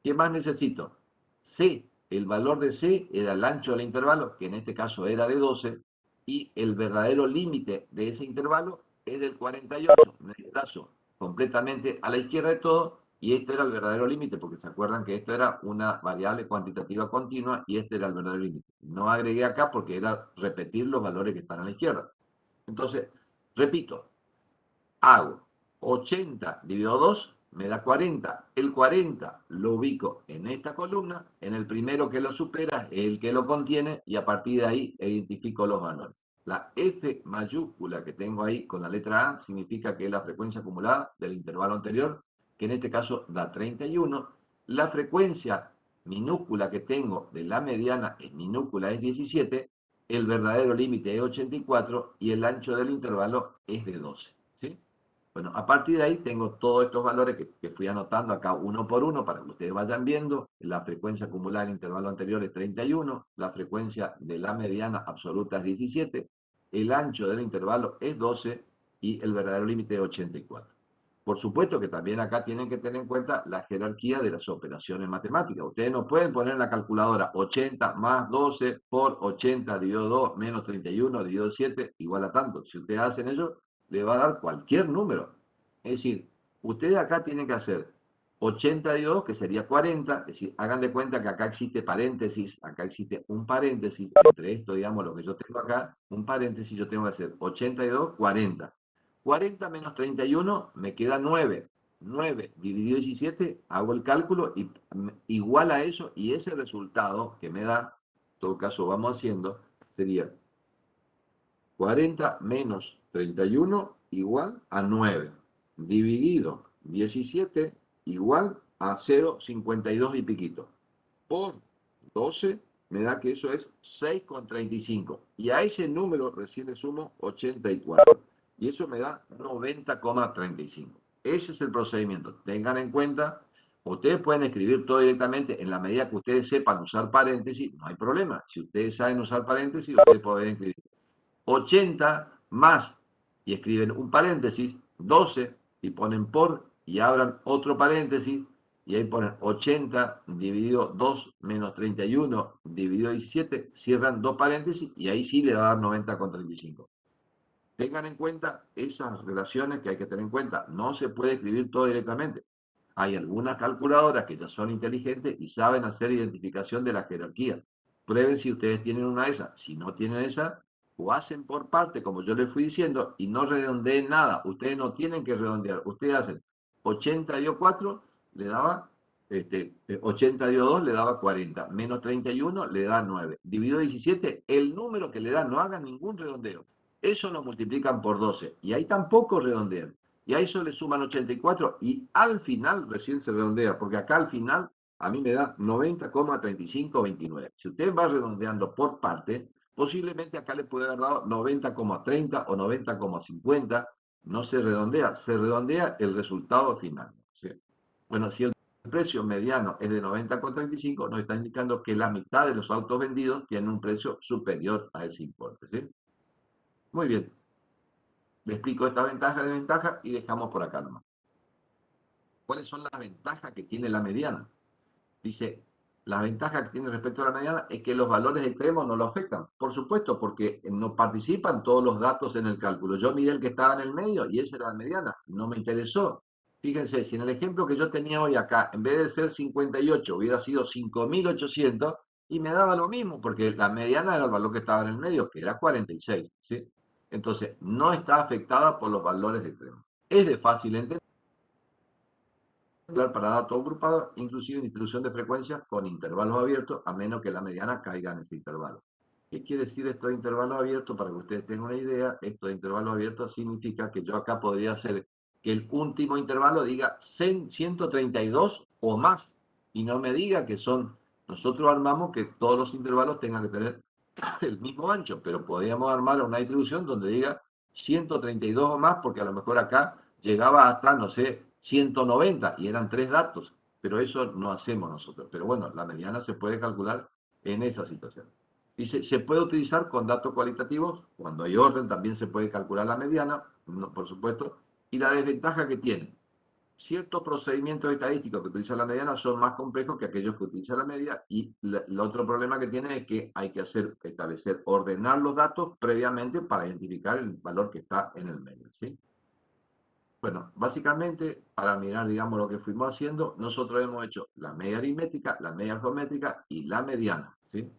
¿Qué más necesito? C. El valor de C era el ancho del intervalo, que en este caso era de 12, y el verdadero límite de ese intervalo es del 48. Me desplazo completamente a la izquierda de todo, y este era el verdadero límite, porque se acuerdan que esto era una variable cuantitativa continua, y este era el verdadero límite. No agregué acá porque era repetir los valores que están a la izquierda. Entonces, repito, hago 80 dividido 2 me da 40. El 40 lo ubico en esta columna, en el primero que lo supera es el que lo contiene y a partir de ahí identifico los valores. La F mayúscula que tengo ahí con la letra A significa que es la frecuencia acumulada del intervalo anterior, que en este caso da 31. La frecuencia minúscula que tengo de la mediana en minúscula es 17, el verdadero límite es 84 y el ancho del intervalo es de 12. ¿Sí? Bueno, a partir de ahí tengo todos estos valores que fui anotando acá uno por uno para que ustedes vayan viendo. La frecuencia acumulada en el intervalo anterior es 31, la frecuencia de la mediana absoluta es 17, el ancho del intervalo es 12 y el verdadero límite es 84. Por supuesto que también acá tienen que tener en cuenta la jerarquía de las operaciones matemáticas. Ustedes no pueden poner en la calculadora 80 más 12 por 80 dividido 2 menos 31 dividido 7 igual a tanto. Si ustedes hacen eso, le va a dar cualquier número. Es decir, ustedes acá tienen que hacer 82, que sería 40, es decir, hagan de cuenta que acá existe paréntesis, acá existe un paréntesis, entre esto, digamos, lo que yo tengo acá, un paréntesis, yo tengo que hacer 82, 40. 40 menos 31 me queda 9. 9 dividido 17, hago el cálculo y igual a eso, y ese resultado que me da, en todo caso vamos haciendo, sería 40 menos 31 igual a 9, dividido 17 igual a 0,52 y piquito. Por 12 me da que eso es 6,35. Y a ese número recién le sumo 84. Y eso me da 90,35. Ese es el procedimiento. Tengan en cuenta, ustedes pueden escribir todo directamente en la medida que ustedes sepan usar paréntesis, no hay problema. Si ustedes saben usar paréntesis, ustedes pueden escribir 80 más, y escriben un paréntesis, 12, y ponen por, y abran otro paréntesis, y ahí ponen 80 dividido 2 menos 31 dividido 17, cierran dos paréntesis, y ahí sí le va a dar 90,35. Tengan en cuenta esas relaciones que hay que tener en cuenta. No se puede escribir todo directamente. Hay algunas calculadoras que ya son inteligentes y saben hacer identificación de la jerarquía. Prueben si ustedes tienen una de esas. Si no tienen esa, o hacen por parte, como yo les fui diciendo, y no redondeen nada. Ustedes no tienen que redondear. Ustedes hacen 80 dio 4, le daba 80 dio 2, le daba 40. Menos 31 le da 9. Dividido 17, el número que le da, no hagan ningún redondeo. Eso lo multiplican por 12. Y ahí tampoco redondean. Y a eso le suman 84 y al final recién se redondea, porque acá al final a mí me da 90,3529. Si usted va redondeando por parte, posiblemente acá le puede haber dado 90,30 o 90,50. No se redondea el resultado final. ¿Sí? Bueno, si el precio mediano es de 90,35, nos está indicando que la mitad de los autos vendidos tienen un precio superior a ese importe. ¿Sí? Muy bien. Le explico esta ventaja y desventaja y dejamos por acá nomás. ¿Cuáles son las ventajas que tiene la mediana? Dice, las ventajas que tiene respecto a la mediana es que los valores extremos no lo afectan. Por supuesto, porque no participan todos los datos en el cálculo. Yo miré el que estaba en el medio y ese era la mediana. No me interesó. Fíjense, si en el ejemplo que yo tenía hoy acá, en vez de ser 58, hubiera sido 5.800 y me daba lo mismo, porque la mediana era el valor que estaba en el medio, que era 46. ¿Sí? Entonces, no está afectada por los valores extremos. Es de fácil entender. para datos agrupados, inclusive distribución de frecuencias con intervalos abiertos, a menos que la mediana caiga en ese intervalo. ¿Qué quiere decir esto de intervalos abiertos? Para que ustedes tengan una idea, esto de intervalos abiertos significa que yo acá podría hacer que el último intervalo diga 132 o más, y no me diga que son, nosotros armamos que todos los intervalos tengan que tener el mismo ancho, pero podríamos armar una distribución donde diga 132 o más, porque a lo mejor acá llegaba hasta, no sé, 190 y eran 3 datos, pero eso no hacemos nosotros. Pero bueno, la mediana se puede calcular en esa situación. Y se puede utilizar con datos cualitativos, cuando hay orden también se puede calcular la mediana, por supuesto, y la desventaja que tiene. Ciertos procedimientos estadísticos que utiliza la mediana son más complejos que aquellos que utiliza la media, y el otro problema que tiene es que hay que establecer, ordenar los datos previamente para identificar el valor que está en el medio, ¿sí? Bueno, básicamente, para mirar, digamos, lo que fuimos haciendo, nosotros hemos hecho la media aritmética, la media geométrica y la mediana, ¿sí?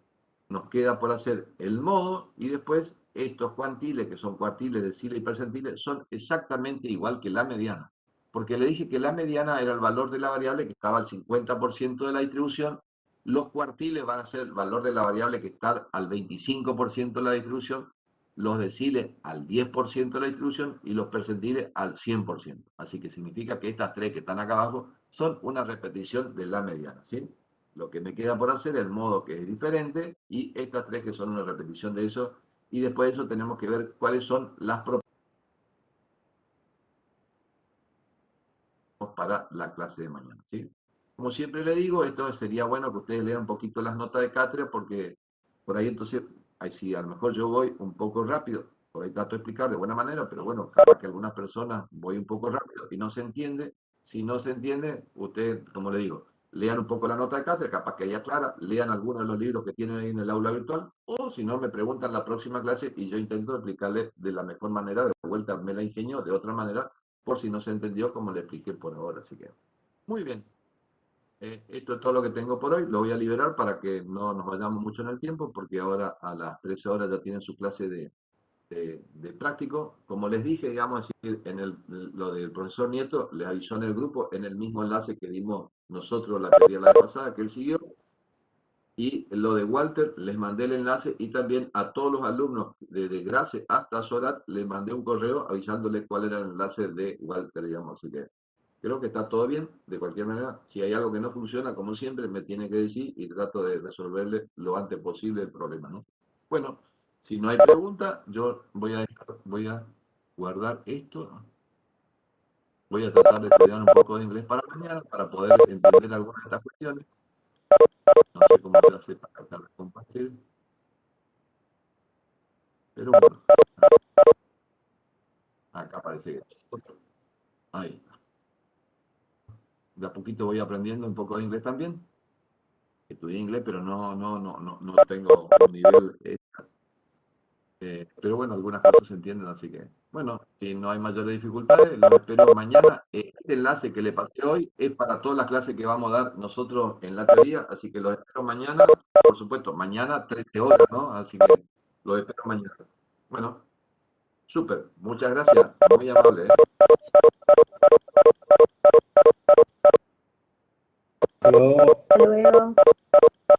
Nos queda por hacer el modo, y después estos cuantiles, que son cuartiles, deciles y percentiles, son exactamente igual que la mediana. Porque le dije que la mediana era el valor de la variable que estaba al 50% de la distribución, los cuartiles van a ser el valor de la variable que está al 25% de la distribución, los deciles al 10% de la distribución y los percentiles al 100%. Así que significa que estas tres que están acá abajo son una repetición de la mediana, ¿sí? Lo que me queda por hacer, el modo, que es diferente, y estas tres que son una repetición de eso, y después de eso tenemos que ver cuáles son las propiedades para la clase de mañana, ¿sí? Como siempre le digo, esto sería bueno que ustedes lean un poquito las notas de cátedra, porque por ahí entonces, ahí sí, a lo mejor yo voy un poco rápido, por ahí trato de explicar de buena manera, pero bueno, capaz que algunas personas voy un poco rápido y no se entiende. Si no se entiende, usted, como le digo, lean un poco la nota de cátedra, capaz que haya clara, lean algunos de los libros que tienen ahí en el aula virtual, o si no, me preguntan la próxima clase y yo intento explicarles de la mejor manera, de vuelta me la ingenio de otra manera, por si no se entendió como le expliqué por ahora. Así que, muy bien. Esto es todo lo que tengo por hoy. Lo voy a liberar para que no nos vayamos mucho en el tiempo, porque ahora a las 13 horas ya tienen su clase de práctico. Como les dije, digamos, lo del profesor Nieto, les avisó en el grupo, en el mismo enlace que dimos nosotros la teoría la vez pasada, que él siguió. Y lo de Walter, les mandé el enlace, y también a todos los alumnos de Grace hasta Sorat les mandé un correo avisándole cuál era el enlace de Walter, digamos. Así que creo que está todo bien. De cualquier manera, si hay algo que no funciona, como siempre, me tiene que decir y trato de resolverle lo antes posible el problema, ¿no? Bueno, si no hay pregunta, yo voy a guardar esto. Voy a tratar de estudiar un poco de inglés para mañana, para poder entender algunas de estas cuestiones. No sé cómo voy a hacer para tratar de compartir. Pero bueno, acá parece que ahí. De a poquito voy aprendiendo un poco de inglés también. Estudié inglés, pero no tengo un nivel pero bueno, algunas cosas se entienden, así que, bueno, si no hay mayores dificultades, los espero mañana. Este enlace que le pasé hoy es para todas las clases que vamos a dar nosotros en la teoría, así que los espero mañana, por supuesto, mañana 13 horas, ¿no? Así que los espero mañana. Bueno, súper, muchas gracias, muy amable, ¿eh? Hasta luego. Hasta luego.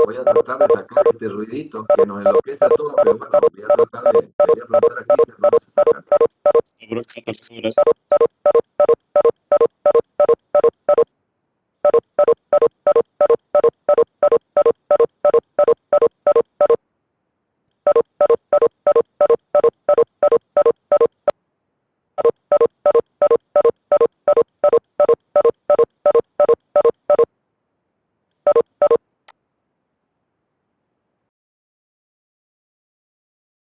Voy a tratar de sacar este ruidito que nos enloquece a todos, pero bueno, voy a tratar de, voy a preguntar aquí, pero no se saca. Hasta luego, gracias.